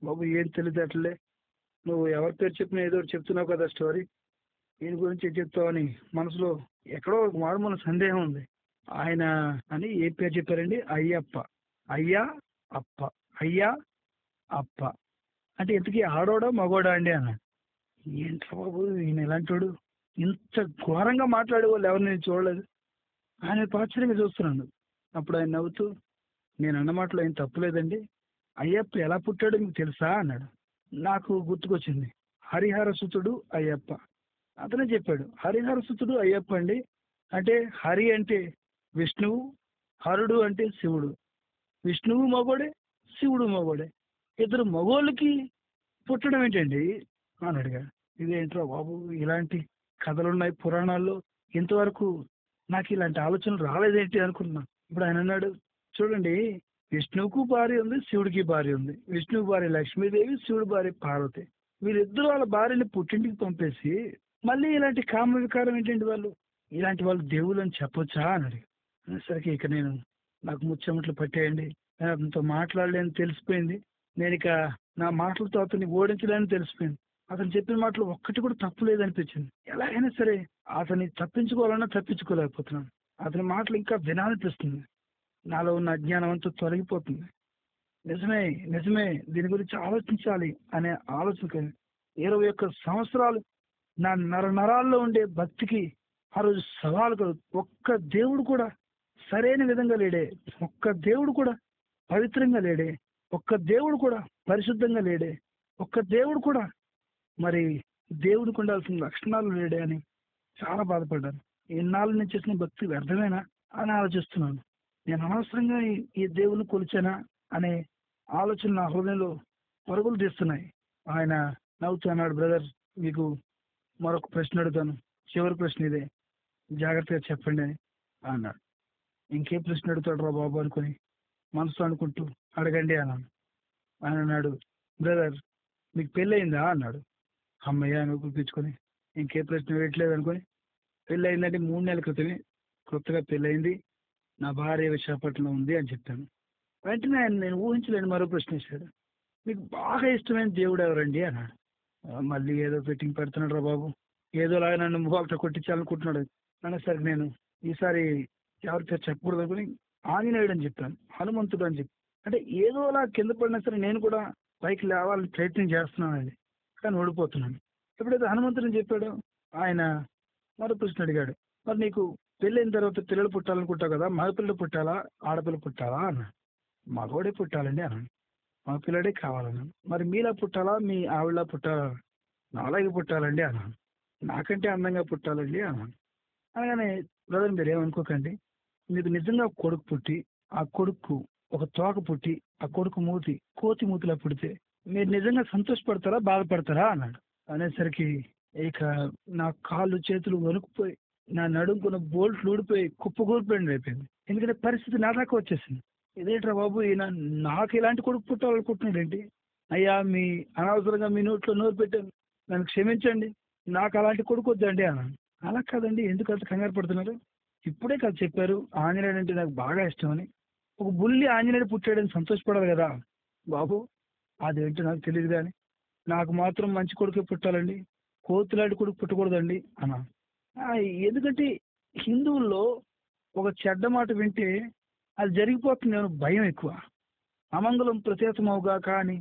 బాబు ఏం తెలియదట్లే, నువ్వు ఎవరి పేరు చెప్పినా ఏదో ఒకటి చెప్తున్నావు కదా స్టోరీ, దీని గురించి ఏం చెప్తావని మనసులో ఎక్కడో ఒక మారుమూల సందేహం ఉంది. ఆయన అని ఏ పేరు చెప్పారండి? అయ్యప్ప. అయ్యా అప్ప. అయ్యా అప్ప అంటే ఇంతకీ ఆడోడా మగోడా అండి అన్నాడు. ఏంట్రా బాబు ఈయన ఎలాంటోడు, ఇంత ఘోరంగా మాట్లాడే వాళ్ళు ఎవరు నేను చూడలేదు. ఆయన ఆశ్చర్యంగా చూస్తున్నాను. అప్పుడు ఆయన నవ్వుతూ, నేను అన్న మాటలో ఏం తప్పులేదండి, అయ్యప్ప ఎలా పుట్టాడో మీకు తెలుసా అన్నాడు. నాకు గుర్తుకొచ్చింది, హరిహర సుతుడు అయ్యప్ప. అతనే చెప్పాడు, హరిహర సుతుడు అయ్యప్ప అండి. అంటే హరి అంటే విష్ణువు, హరుడు అంటే శివుడు. విష్ణువు మగోడే, శివుడు మగోడే. ఇద్దరు మగోళ్ళకి పుట్టడం ఏంటండి అని అడిగాడు. ఇదేంట్రా బాబు, ఇలాంటి కథలున్నాయి పురాణాల్లో, ఇంతవరకు నాకు ఇలాంటి ఆలోచనలు రాలేదేంటి అనుకున్నా. ఇప్పుడు ఆయన అన్నాడు, చూడండి, విష్ణువుకు భార్య ఉంది, శివుడికి భార్య ఉంది. విష్ణువు భార్య లక్ష్మీదేవి, శివుడి భార్య పార్వతి. వీళ్ళిద్దరూ వాళ్ళ భార్యని పుట్టింటికి పంపేసి మళ్ళీ ఇలాంటి కామ వికారం ఏంటండి వాళ్ళు, ఇలాంటి వాళ్ళు దేవుళ్ళు అని చెప్పొచ్చా అని అడిగాడు. అనేసరికి ఇక నాకు ముచ్చెమట్లు పట్టేయండి. నేను అతనితో మాట్లాడలేని తెలిసిపోయింది. నేను ఇక నా మాటలతో అతన్ని ఓడించలేని తెలిసిపోయింది. అతను చెప్పిన మాటలు ఒక్కటి కూడా తప్పు లేదనిపించింది. ఎలాగైనా సరే అతన్ని తప్పించుకోవాలన్నా తప్పించుకోలేకపోతున్నాను. అతని మాటలు ఇంకా వినాలనిపిస్తుంది. నాలో ఉన్న అజ్ఞానం అంతా తొలగిపోతుంది. నిజమే నిజమే, దీని గురించి ఆలోచించాలి అనే ఆలోచన 21 సంవత్సరాలు నా నరాల్లో ఉండే భక్తికి ఆ రోజు సవాలు కలుగు. ఒక్క దేవుడు కూడా సరైన విధంగా లేడే, ఒక్క దేవుడు కూడా పవిత్రంగా లేడే, ఒక్క దేవుడు కూడా పరిశుద్ధంగా లేడే, ఒక్క దేవుడు కూడా మరి దేవుడికి ఉండాల్సిన లక్షణాలు లేడే అని చాలా బాధపడ్డాను. ఇన్నాళ్ళు నేను చేసిన భక్తి వ్యర్థమేనా అని ఆలోచిస్తున్నాను. నేను అనవసరంగా ఈ దేవుని కొలిచానా అనే ఆలోచన నా హృదయంలో పరుగులు తీస్తున్నాయి. ఆయన నవ్వుతూ అన్నాడు, బ్రదర్, మీకు మరొక ప్రశ్న అడుగుతాను, చివరి ప్రశ్న ఇదే, జాగ్రత్తగా చెప్పండి అని అన్నాడు. ఇంకే ప్రశ్న అడుగుతాడు రా బాబు అనుకుని మనసులో అనుకుంటూ, అడగండి అన్నాను. ఆయన అన్నాడు, బ్రదర్, మీకు పెళ్ళయిందా అన్నాడు. అమ్మయ్య అని పిలుచుకొని ఇంకే ప్రశ్న వేయట్లేదు అనుకొని, పెళ్ళి అయిందంటే 3 నెలల క్రితమే కొత్తగా పెళ్ళయింది, నా భార్య విశాఖపట్నంలో ఉంది అని చెప్పాను. వెంటనే ఆయన నేను ఊహించలేని మరో ప్రశ్న వేశాడు, మీకు బాగా ఇష్టమైన దేవుడు ఎవరండి అన్నాడు. మళ్ళీ ఏదో ఫిట్టింగ్ పెడుతున్నాడు రా బాబు, ఏదోలాగా నన్ను వాళ్ళతో కొట్టించాలనుకుంటున్నాడు అనేసరికి నేను ఈసారి ఎవరి పేరు చెప్పకూడదు అనుకుని ఆంజనేయుడు అని చెప్పాను, హనుమంతుడు అని చెప్పి. అంటే ఏదోలా కింద పడినా సరే నేను కూడా పైకి లేవాలని ప్రయత్నం చేస్తున్నానండి, కానీ ఓడిపోతున్నాను. ఎప్పుడైతే హనుమంతుడిని చెప్పాడో ఆయన మరో ప్రశ్న అడిగాడు, మరి నీకు పెళ్ళైన తర్వాత పిల్లలు పుట్టాలనుకుంటావు కదా, మగపిల్లలు పుట్టాలా ఆడపిల్ల పుట్టాలా అన్నాడు. మగోడే పుట్టాలండి అన్నాను. మగ పిల్లడే కావాలన్నాను. మరి మీలా పుట్టాలా మీ ఆవిడలా పుట్టాలా? నాలాగే పుట్టాలండి అన్నాను. నాకంటే అందంగా పుట్టాలండి అన్నాను. అనగానే, బ్రదర్ మీరు ఏమనుకోకండి, మీకు నిజంగా కొడుకు పుట్టి ఆ కొడుకు ఒక తోక పుట్టి ఆ కొడుకు మూతి కోతి మూతిలా పుడితే మీరు నిజంగా సంతోషపడతారా బాధపడతారా అన్నాడు. అనేసరికి ఇక నా కాళ్ళు చేతులు వణుకుపోయి నా నడుముకున్న బోల్ట్లు ఊడిపోయి కుప్పకూలిపోయింది అయిపోయింది. ఎందుకంటే పరిస్థితి నా దాకా వచ్చేసింది. ఇదేంట్రా బాబు, ఈయన నాకు ఇలాంటి కొడుకు పుట్టాలనుకుంటున్నాడు ఏంటి? అయ్యా, మీ అనవసరంగా మీ నోట్లో నోరు పెట్టాను, నన్ను క్షమించండి, నాకు అలాంటి కొడుకు వద్దండి అన్నాను. అలా కాదండి, ఎందుకు అంత కంగారు పడుతున్నారు? ఇప్పుడే కదా చెప్పారు ఆంజనేయుడు అంటే నాకు బాగా ఇష్టం అని. ఒక బుల్లి ఆంజనేయుడు పుట్టాడని సంతోషపడాలి కదా బాబు. అదేంటో నాకు తెలియదు కానీ నాకు మాత్రం మంచి కొడుకే పుట్టాలండి, కోతులాంటి కొడుకు పుట్టకూడదండి అన్నా. ఎందుకంటే హిందువుల్లో ఒక చెడ్డ మాట వింటే అది జరిగిపోతుంది అని భయం ఎక్కువ. అమంగళం ప్రత్యేకమవుగా కానీ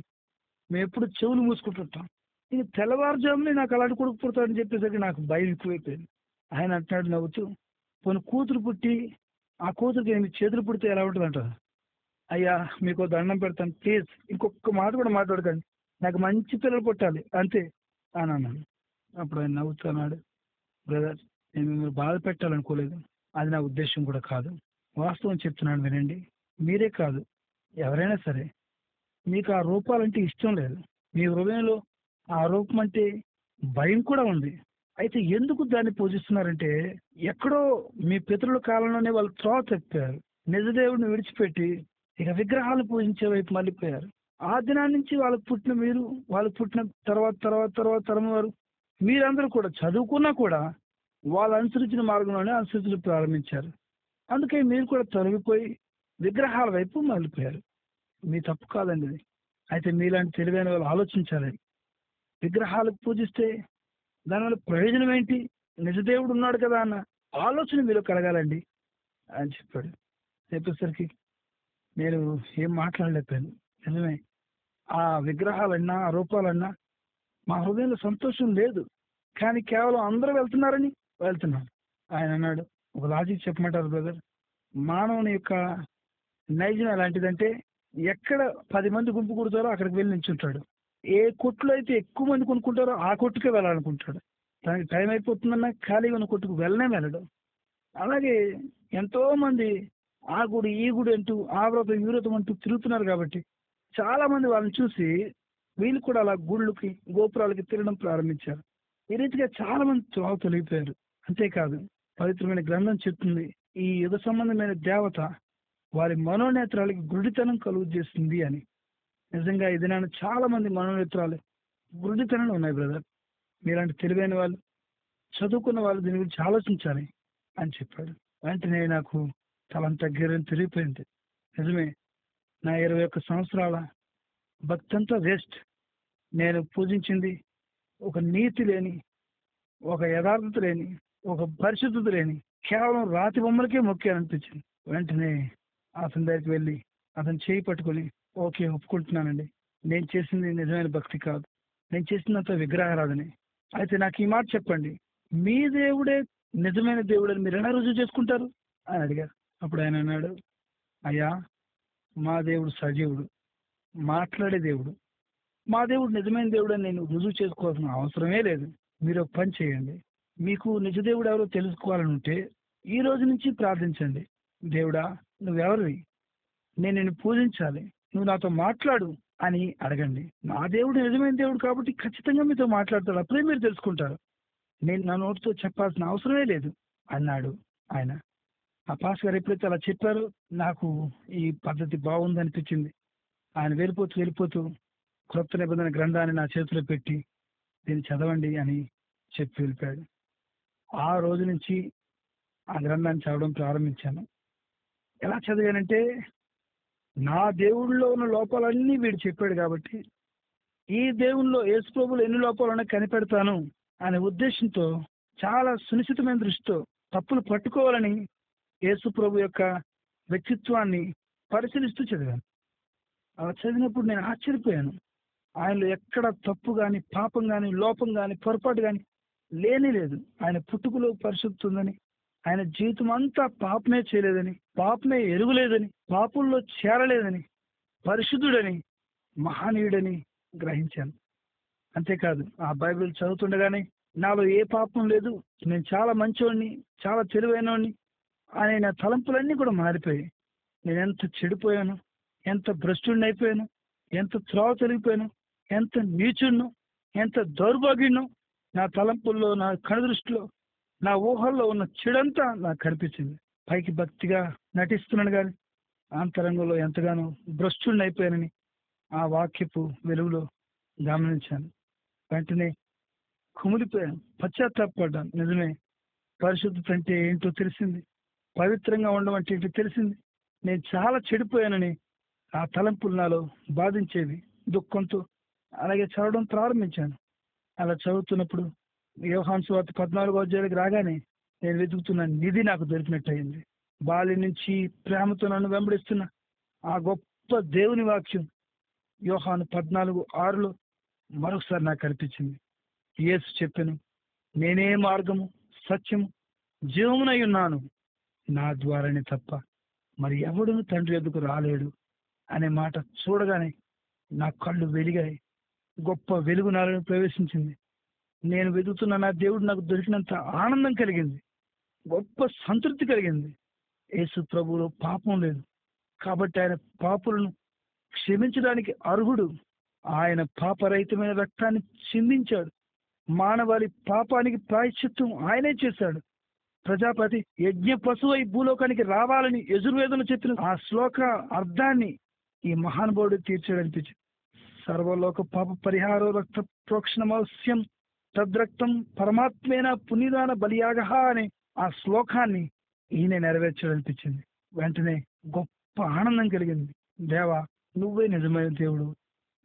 మేము ఎప్పుడు చెవులు మూసుకుంటుంటాం. ఇది తెల్లవారుజామునే నాకు అలాంటి కొడుకు పుడతాడని చెప్పేసరికి నాకు భయం ఎక్కువైపోయింది. ఆయన అంటున్నాడు నవ్వుతూ, పోనీ కూతురు పుట్టి ఆ కూతురికి 8 చేతులు పుడితే ఎలా ఉంటుంది అంటారు? అయ్యా మీకు దండం పెడతాను, ప్లీజ్ ఇంకొక మాట కూడా మాట్లాడకండి, నాకు మంచి పిల్లలు పుట్టాలి అంతే అని అన్నాను. అప్పుడు ఆయన నవ్వుతున్నాడు, బ్రదర్ నేను మిమ్మల్ని బాధ పెట్టాలనుకోలేదు, అది నా ఉద్దేశం కూడా కాదు. వాస్తవం చెప్తున్నాను వినండి. మీరే కాదు, ఎవరైనా సరే మీకు ఆ రూపాలంటే ఇష్టం లేదు. మీ హృదయంలో ఆ రూపం అంటే భయం కూడా ఉంది. అయితే ఎందుకు దాన్ని పూజిస్తున్నారంటే, ఎక్కడో మీ పితరుల కాలంలోనే వాళ్ళు త్రోవ తప్పారు. నిజదేవుడిని విడిచిపెట్టి ఇక విగ్రహాలను పూజించే వైపు మళ్ళీపోయారు. ఆ దినాన్ని నుంచి వాళ్ళకు పుట్టిన మీరు, వాళ్ళు పుట్టిన తర్వాత తర్వాత తర్వాత తరం వారు, మీరందరూ కూడా చదువుకున్నా కూడా వాళ్ళు అనుసరించిన మార్గంలోనే అనుసరించడం ప్రారంభించారు. అందుకే మీరు కూడా తొలగిపోయి విగ్రహాల వైపు మళ్ళీపోయారు. మీ తప్పు కాదండి ఇది. అయితే మీలాంటి తెలివైన వాళ్ళు ఆలోచించాలి. విగ్రహాలకు పూజిస్తే దానివల్ల ప్రయోజనం ఏంటి? నిజదేవుడు ఉన్నాడు కదా అన్న ఆలోచన మీలో కలగాలండి అని చెప్పాడు. చెప్పేసరికి నేను ఏం మాట్లాడలేకపోయాను. నిజమే, ఆ విగ్రహాలన్నా ఆ రూపాలన్నా మా హృదయంలో సంతోషం లేదు, కానీ కేవలం అందరూ వెళ్తున్నారని వెళ్తున్నాను. ఆయన అన్నాడు, ఒక లాజిక్ చెప్పమంటారు బ్రదర్, మానవుని యొక్క నైజం ఎలాంటిదంటే, ఎక్కడ 10 మంది గుంపు కూడతారో అక్కడికి వెళ్ళి నిల్చుంటాడు. ఏ కొట్టులో అయితే ఎక్కువ మంది కొనుక్కుంటారో ఆ కొట్టుకే వెళ్ళాలనుకుంటాడు. దానికి టైం అయిపోతుందన్నా ఖాళీగా ఉన్న కొట్టుకు వెళ్ళడు. అలాగే ఎంతో మంది ఆ గుడి ఈ గుడి అంటూ ఆ వ్రతం ఈ వ్రతం అంటూ తిరుగుతున్నారు కాబట్టి చాలా మంది వాళ్ళని చూసి వీళ్ళు కూడా అలా గుళ్ళకి గోపురాలకి తిరగడం ప్రారంభించారు. ఈ రీతిగా చాలా మంది త్రోవ తొలగిపోయారు. అంతేకాదు, పవిత్రమైన గ్రంథం చెప్తుంది, ఈ యుగ సంబంధమైన దేవత వారి మనోనేత్రాలకి గుడితనం కలుగు చేస్తుంది అని. నిజంగా ఈ దినాన చాలా మంది మనోనేత్రాలు గుడితనంలో ఉన్నాయి బ్రదర్. మీలాంటి తెలివైన వాళ్ళు, చదువుకున్న వాళ్ళు దీని గురించి ఆలోచించాలి అని చెప్పాడు. వెంటనే నాకు తలంతా గిర్రని తిరిగిపోయింది. నిజమే, నా 21 సంవత్సరాల భక్తి అంతా వేస్ట్. నేను పూజించింది ఒక నీతి లేని, ఒక యథార్థత లేని, ఒక పరిశుద్ధత లేని కేవలం రాతి బొమ్మలకే మొక్కాలనిపించింది. వెంటనే అతని దగ్గరికి వెళ్ళి అతను చేయి పట్టుకొని, ఓకే ఒప్పుకుంటున్నానండి, నేను చేసింది నిజమైన భక్తి కాదు, నేను చేసినంత విగ్రహారాధనే. అయితే నాకు ఈ మాట చెప్పండి, మీ దేవుడే నిజమైన దేవుడు అని మీరు ఎలా రుజువు చేసుకుంటారు అని అడిగారు. అప్పుడు ఆయన అన్నాడు, అయ్యా మా దేవుడు సజీవుడు, మాట్లాడే దేవుడు, మా దేవుడు నిజమైన దేవుడు అని నేను రుజువు చేసుకోవాల్సిన అవసరమే లేదు. మీరు ఒక పని చేయండి, మీకు నిజదేవుడు ఎవరో తెలుసుకోవాలని ఉంటే ఈ రోజు నుంచి ప్రార్థించండి. దేవుడా నువ్వెవరివి, నేను నిన్ను పూజించాలి, నువ్వు నాతో మాట్లాడు అని అడగండి. నా దేవుడు నిజమైన దేవుడు కాబట్టి ఖచ్చితంగా మీతో మాట్లాడతాడు, అప్పుడే మీరు తెలుసుకుంటారు. నేను నా నోటితో చెప్పాల్సిన అవసరమే లేదు అన్నాడు ఆయన. ఆ పాస్ గారు ఎప్పుడైతే అలా చెప్పారో నాకు ఈ పద్ధతి బాగుంది అనిపించింది. ఆయన వెళ్ళిపోతూ క్రొత్త నిబంధన గ్రంథాన్ని నా చేతిలో పెట్టి దీన్ని చదవండి అని చెప్పి వెళ్ళిపోయాడు. ఆ రోజు నుంచి ఆ గ్రంథాన్ని చదవడం ప్రారంభించాను. ఎలా చదివానంటే, నా దేవుడిలో ఉన్న లోపాలన్నీ వీడు చెప్పాడు కాబట్టి ఈ దేవునిలో యేసు ప్రభువులో ఎన్ని లోపాలున్నా కనిపెడతాను అనే ఉద్దేశంతో చాలా సునిశ్చితమైన దృష్టితో తప్పులు పట్టుకోవాలని యేసు ప్రభు యొక్క వ్యక్తిత్వాన్ని పరిశీలిస్తూ చదివాను. అలా చదివినప్పుడు నేను ఆశ్చర్యపోయాను. ఆయనలో ఎక్కడ తప్పు కానీ, పాపం కానీ, లోపం కానీ, పొరపాటు కానీ లేనే లేదు. ఆయన పుట్టుకలో పరిశుద్ధి ఉందని, ఆయన జీవితం అంతా పాపమే చేయలేదని, పాపమే ఎరుగులేదని, పాపుల్లో చేరలేదని, పరిశుద్ధుడని, మహనీయుడని గ్రహించాను. అంతేకాదు, ఆ బైబిల్ చదువుతుండగానే నాలో ఏ పాపం లేదు, నేను చాలా మంచివాడిని, చాలా తెలివైనవాడిని అనే నా తలంపులన్నీ కూడా మారిపోయాయి. నేను ఎంత చెడిపోయాను, ఎంత భ్రష్టుడిని అయిపోయాను, ఎంత త్రోవ తొలగిపోయాను, ఎంత నీచుడిను, ఎంత దౌర్భాగ్యుడిను. నా తలంపుల్లో, నా కనుదృష్టిలో, నా ఊహల్లో ఉన్న చెడంతా నాకు కనిపించింది. పైకి భక్తిగా నటిస్తున్నాను కానీ అంతరంగంలో ఎంతగానో భ్రష్టుడిని అయిపోయానని ఆ వాక్యపు వెలుగులో గమనించాను. వెంటనే కుమిలిపోయాను, పశ్చాత్తాపడ్డాను. నిజమే, పరిశుద్ధత అంటే ఏంటో తెలిసింది, పవిత్రంగా ఉండడం అంటే ఏంటో తెలిసింది. నేను చాలా చెడిపోయానని ఆ తలంపులు నాలో బాధించేవి. దుఃఖంతో అలాగే చదవడం ప్రారంభించాను. అలా చదువుతున్నప్పుడు యోహాను సువార్త 14వ అధ్యాయానికి రాగానే నేను వెతుకుతున్న నిధి నాకు దొరికినట్టు అయింది. బాల్యం నుంచి ప్రేమతో నన్ను వెంబడిస్తున్న ఆ గొప్ప దేవుని వాక్యం యోహాను 14:6లో మరొకసారి నాకు కనిపించింది. యేసు చెప్పెను, నేనే మార్గము, సత్యము, జీవమునై ఉన్నాను, నా ద్వారానే తప్ప మరి ఎవడును తండ్రి ఎదుకు రాలేడు అనే మాట చూడగానే నా కళ్ళు వెలిగాయి. గొప్ప వెలుగు నాలో ప్రవేశించింది. నేను వెతుకుతున్న నా దేవుడు నాకు దొరికినంత ఆనందం కలిగింది. గొప్ప సంతృప్తి కలిగింది. యేసు ప్రభువులో పాపం లేదు కాబట్టి ఆయన పాపులను క్షమించడానికి అర్హుడు. ఆయన పాపరహితమైన రక్తాన్ని చిందించాడు. మానవాళి పాపానికి ప్రాయశ్చిత్తం ఆయనే చేశాడు. ప్రజాపతి యజ్ఞ పశువై భూలోకానికి రావాలని యజుర్వేదంలో చెప్పిన ఆ శ్లోక అర్థాన్ని ఈ మహానుభావుడు తీర్చాడనిపించింది. సర్వలోక పాప పరిహారో రక్త ప్రోక్షణమవశ్యం తద్రక్తం పరమాత్మేన పునీదాన బలియాగ అనే ఆ శ్లోకాన్ని ఈయన నెరవేర్చాడనిపించింది. వెంటనే గొప్ప ఆనందం కలిగింది. దేవా, నువ్వే నిజమైన దేవుడు.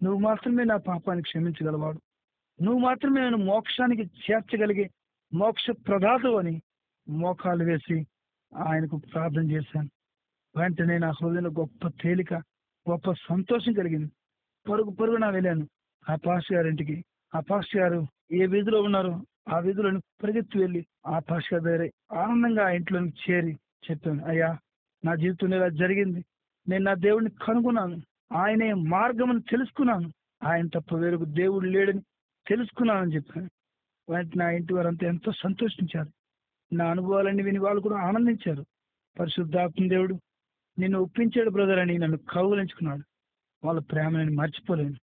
నువ్వు మాత్రమే నా పాపాన్ని క్షమించగలవాడు. నువ్వు మాత్రమే నేను మోక్షానికి చేర్చగలిగే మోక్ష ప్రదాతవు అని మోకాలు వేసి ఆయనకు ప్రార్థన చేశాను. వెంటనే నా హృదయంలో గొప్ప తేలిక, గొప్ప సంతోషం కలిగింది. పరుగు పరుగున వెళ్ళాను ఆ పాస్టర్ గారింటికి. ఆ పాస్టర్ గారు ఏ వీధిలో ఉన్నారో ఆ వీధిలోని పరిగెత్తి వెళ్ళి ఆ పాస్టర్ గారి దగ్గర ఆనందంగా ఆ ఇంట్లోకి చేరి చెప్పాను, అయ్యా, నా జీవితంలో ఇలా జరిగింది. నేను నా దేవుడిని కనుగొన్నాను. ఆయనే మార్గమని తెలుసుకున్నాను. ఆయన తప్ప వేరొక దేవుడు లేడని తెలుసుకున్నానని చెప్పాను. వెంటనే నా ఇంటి వారంతా ఎంతో సంతోషించారు. నా అనుభవాలన్నీ విని వాళ్ళు కూడా ఆనందించారు. పరిశుద్ధాత్మ దేవుడు నిన్ను ఒప్పించాడు బ్రదర్ అని నన్ను కౌగులించుకున్నాడు. వాళ్ళ ప్రేమ నేను మర్చిపోలేను.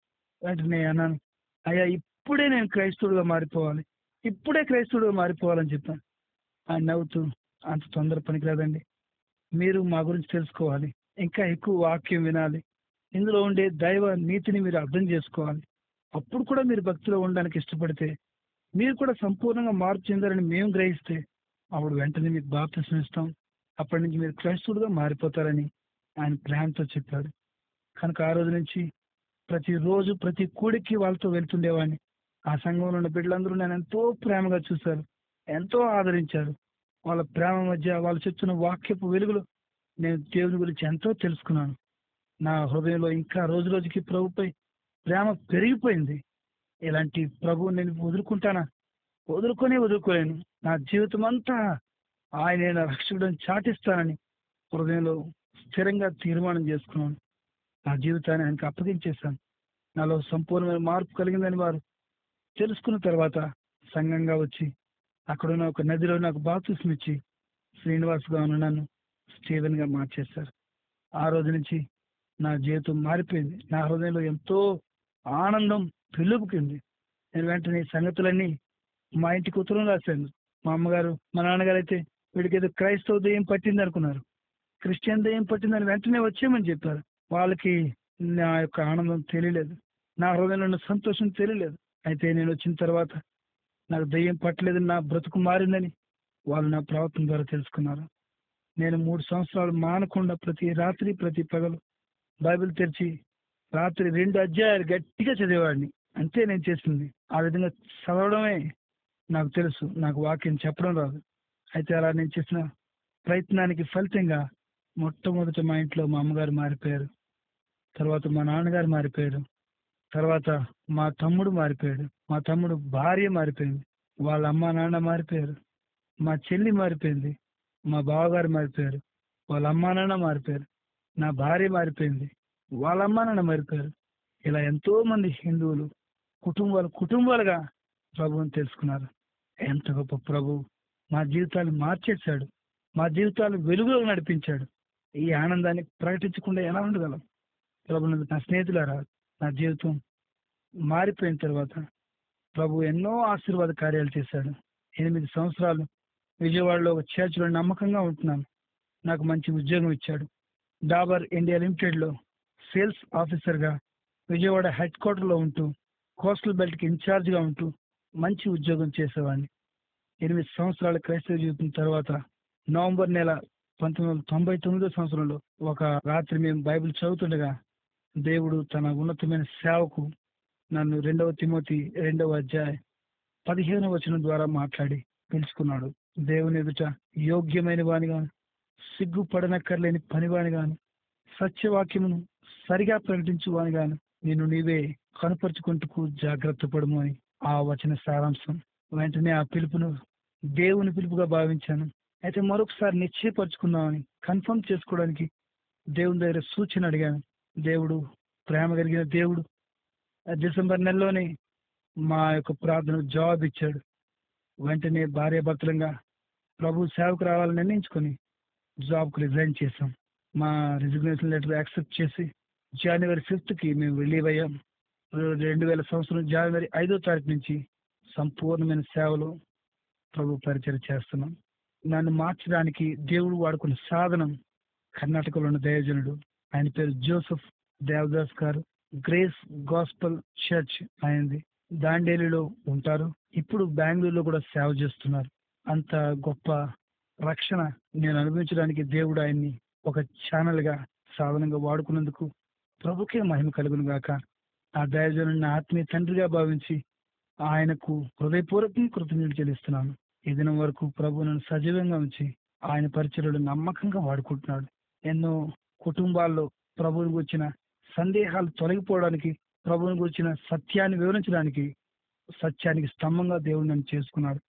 వెంటనే అన్నాను, అయ్యా, ఇప్పుడే నేను క్రైస్తవుడిగా మారిపోవాలి, ఇప్పుడే క్రైస్తవుడిగా మారిపోవాలని చెప్పాను. ఆయన నవ్వుతూ, అంత తొందర పనికిరాదండి, మీరు మా గురించి తెలుసుకోవాలి, ఇంకా ఎక్కువ వాక్యం వినాలి, ఇందులో ఉండే దైవ నీతిని మీరు అర్థం చేసుకోవాలి. అప్పుడు కూడా మీరు భక్తిలో ఉండడానికి ఇష్టపడితే, మీరు కూడా సంపూర్ణంగా మార్పు చెందారని మేము గ్రహిస్తే అప్పుడు వెంటనే మీకు బాప్తిసం ఇస్తాం. అప్పటి నుంచి మీరు క్రైస్తవుడుగా మారిపోతారని ఆయన ప్రేమతో చెప్పాడు. కనుక ఆ రోజు నుంచి ప్రతిరోజు ప్రతి కూడికి వాళ్ళతో వెళ్తుండేవాడిని. ఆ సంఘంలో ఉన్న బిడ్డలందరూ నన్ను ఎంతో ప్రేమగా చూశారు, ఎంతో ఆదరించారు. వాళ్ళ ప్రేమ మధ్య వాళ్ళు చెప్తున్న వాక్యపు వెలుగులో నేను దేవుని గురించి ఎంతో తెలుసుకున్నాను. నా హృదయంలో ఇంకా రోజు రోజుకి ప్రభుపై ప్రేమ పెరిగిపోయింది. ఇలాంటి ప్రభువు నేను వదులుకుంటానా? వదులుకోలేను. నా జీవితం అంతా ఆయన నా రక్షకుడిని చాటిస్తానని హృదయంలో స్థిరంగా తీర్మానం చేసుకున్నాను. నా జీవితాన్ని ఆయనకు అప్పగించేశాను. నాలో సంపూర్ణమైన మార్పు కలిగిందని వారు తెలుసుకున్న తర్వాత సంఘంగా వచ్చి అక్కడున్న ఒక నదిలో నాకు బాప్తిసం ఇచ్చి శ్రీనివాస్గా ఉన్న నన్ను స్టీవెన్గా మార్చేశారు. ఆ రోజు నుంచి నా జీవితం మారిపోయింది. నా హృదయంలో ఎంతో ఆనందం పెళ్ళుపుకింది. నేను వెంటనే ఈ సంగతులన్నీ మా ఇంటికి ఉత్తరం రాశాను. మా అమ్మగారు, మా నాన్నగారు అయితే వీడికి ఏదో క్రైస్తవ దెయ్యం పట్టింది అనుకున్నారు. క్రిస్టియన్ దెయ్యం పట్టిందని వెంటనే వచ్చేయమని చెప్పారు. వాళ్ళకి నా యొక్క ఆనందం తెలియలేదు, నా హృదయంలో ఉన్న సంతోషం తెలియలేదు. అయితే నేను వచ్చిన తర్వాత నాకు దెయ్యం పట్టలేదని, నా బ్రతుకు మారిందని వాళ్ళు నా ప్రవర్తన ద్వారా తెలుసుకున్నారు. నేను 3 సంవత్సరాలు మానకుండా ప్రతి రాత్రి ప్రతి పగలు బైబిల్ తెరిచి రాత్రి 2 అధ్యాయాలు గట్టిగా చదివేవాడిని. అంతే నేను చేసింది. ఆ విధంగా చదవడమే నాకు తెలుసు, నాకు వాక్యం చెప్పడం రాదు. అయితే అలా నేను చేసిన ప్రయత్నానికి ఫలితంగా మొట్టమొదట మా ఇంట్లో మా అమ్మగారు మారిపోయారు, తర్వాత మా నాన్నగారు మారిపోయారు, తర్వాత మా తమ్ముడు మారిపోయాడు, మా తమ్ముడు భార్య మారిపోయింది, వాళ్ళ అమ్మ నాన్న మారిపోయారు, మా చెల్లి మారిపోయింది, మా బావగారు మారిపోయారు, వాళ్ళ అమ్మా నాన్న మారిపోయారు, నా భార్య మారిపోయింది, వాళ్ళ అమ్మా నాన్న మారిపోయారు. ఇలా ఎంతో మంది హిందువులు కుటుంబాలుగా ప్రభువుని తెలుసుకున్నారు. ఎంత గొప్ప ప్రభు మా జీవితాలు మార్చేశాడు, మా జీవితాలు వెలుగులో నడిపించాడు. ఈ ఆనందాన్ని ప్రకటించకుండా ఎలా ఉండగలం? ప్రభు, నా స్నేహితులారా, నా జీవితం మారిపోయిన తర్వాత ప్రభు ఎన్నో ఆశీర్వాద కార్యాలు చేశాడు. 8 సంవత్సరాలు విజయవాడలో ఒక చర్చిలో నమ్మకంగా ఉంటున్నాను. నాకు మంచి ఉద్యోగం ఇచ్చాడు. డాబర్ ఇండియా లిమిటెడ్లో సేల్స్ ఆఫీసర్గా విజయవాడ హెడ్ క్వార్టర్లో ఉంటూ కోస్టల్ బెల్ట్కి ఇన్ఛార్జ్గా ఉంటూ మంచి ఉద్యోగం చేసేవాడిని. 8 సంవత్సరాల క్రైస్తవ జీవితం తర్వాత నవంబర్ నెల 1999 సంవత్సరంలో ఒక రాత్రి మేము బైబిల్ చదువుతుండగా దేవుడు తన ఉన్నతమైన సేవకు నన్ను 2 తిమోతి 2వ అధ్యాయం 15వ వచనం ద్వారా మాట్లాడి పిలుచుకున్నాడు. దేవుని ఎదుట యోగ్యమైన వానిగాను, సిగ్గుపడనక్కర్లేని పనివానిగాను, సత్యవాక్యమును సరిగా ప్రకటించు వానిగాను నేను నీవే కనుపరుచుకుంటూ జాగ్రత్త పడము అని ఆ వచన సారాంశం. వెంటనే ఆ పిలుపును దేవుని పిలుపుగా భావించాను. అయితే మరొకసారి నిశ్చయపరచుకుందామని కన్ఫర్మ్ చేసుకోవడానికి దేవుని దగ్గర సూచన అడిగాను. దేవుడు ప్రేమ కలిగిన దేవుడు డిసెంబర్ నెలలోనే మా యొక్క ప్రార్థనకు జవాబు ఇచ్చాడు. వెంటనే భార్యాభర్తలంగా ప్రభు సేవకు రావాలని నిర్ణయించుకొని జాబ్కు రిజైన్ చేశాం. మా రిజిగ్నేషన్ లెటర్ యాక్సెప్ట్ చేసి జనవరి 5కి మేము రిలీవ్ అయ్యాం. 2000 సంవత్సరం జనవరి 5వ తారీఖు నుంచి సంపూర్ణమైన సేవలో ప్రభు పరిచయం చేస్తున్నాం. నన్ను మార్చడానికి దేవుడు వాడుకున్న సాధనం కర్ణాటకలో ఉన్న దైవజనుడు, ఆయన పేరు జోసెఫ్ దేవదాస్ గారు. గ్రేస్ గాస్పల్ చర్చ్ ఆయనది. దాండేలిలో ఉంటారు. ఇప్పుడు బెంగళూరులో కూడా సేవ చేస్తున్నారు. అంత గొప్ప రక్షణ నేను అనుభవించడానికి దేవుడు ఆయన్ని ఒక ఛానల్ గా సాధనంగా వాడుకున్నందుకు ప్రభుకే మహిమ కలుగును గాక. ఆ దైవజనుడిని ఆత్మీయ తండ్రిగా భావించి ఆయనకు హృదయపూర్వకంగా కృతజ్ఞతలు చెల్లిస్తున్నాను. ఈ దినం వరకు ప్రభు నన్ను సజీవంగా ఉంచి ఆయన పరిచర్యలు నమ్మకంగా వాడుకుంటున్నాడు. ఎన్నో కుటుంబాల్లో ప్రభువుని గురించిన సందేహాలు తొలగిపోవడానికి, ప్రభువుని గురించిన సత్యాన్ని వివరించడానికి, సత్యానికి స్తంభంగా దేవుడు నన్ను చేసుకున్నాడు.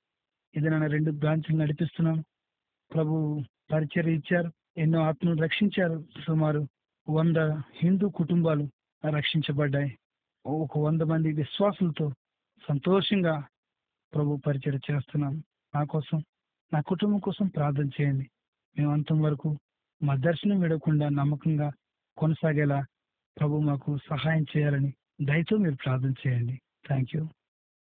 ఇది నన్ను 2 బ్రాంచ్లు నడిపిస్తున్నాను. ప్రభు పరిచర్య ఇచ్చారు, ఎన్నో ఆత్మలు రక్షించారు. సుమారు 100 హిందూ కుటుంబాలు రక్షించబడ్డాయి. ఒక 100 మంది విశ్వాసులతో సంతోషంగా ప్రభు పరిచర్య చేస్తున్నాను. నా కోసం, నా కుటుంబం కోసం ప్రార్థన చేయండి. మేము అంతం వరకు మా దర్శనం విడకుండా నమ్మకంగా కొనసాగేలా ప్రభు మాకు సహాయం చేయాలని దయతో మీరు ప్రార్థన చేయండి. Thank you.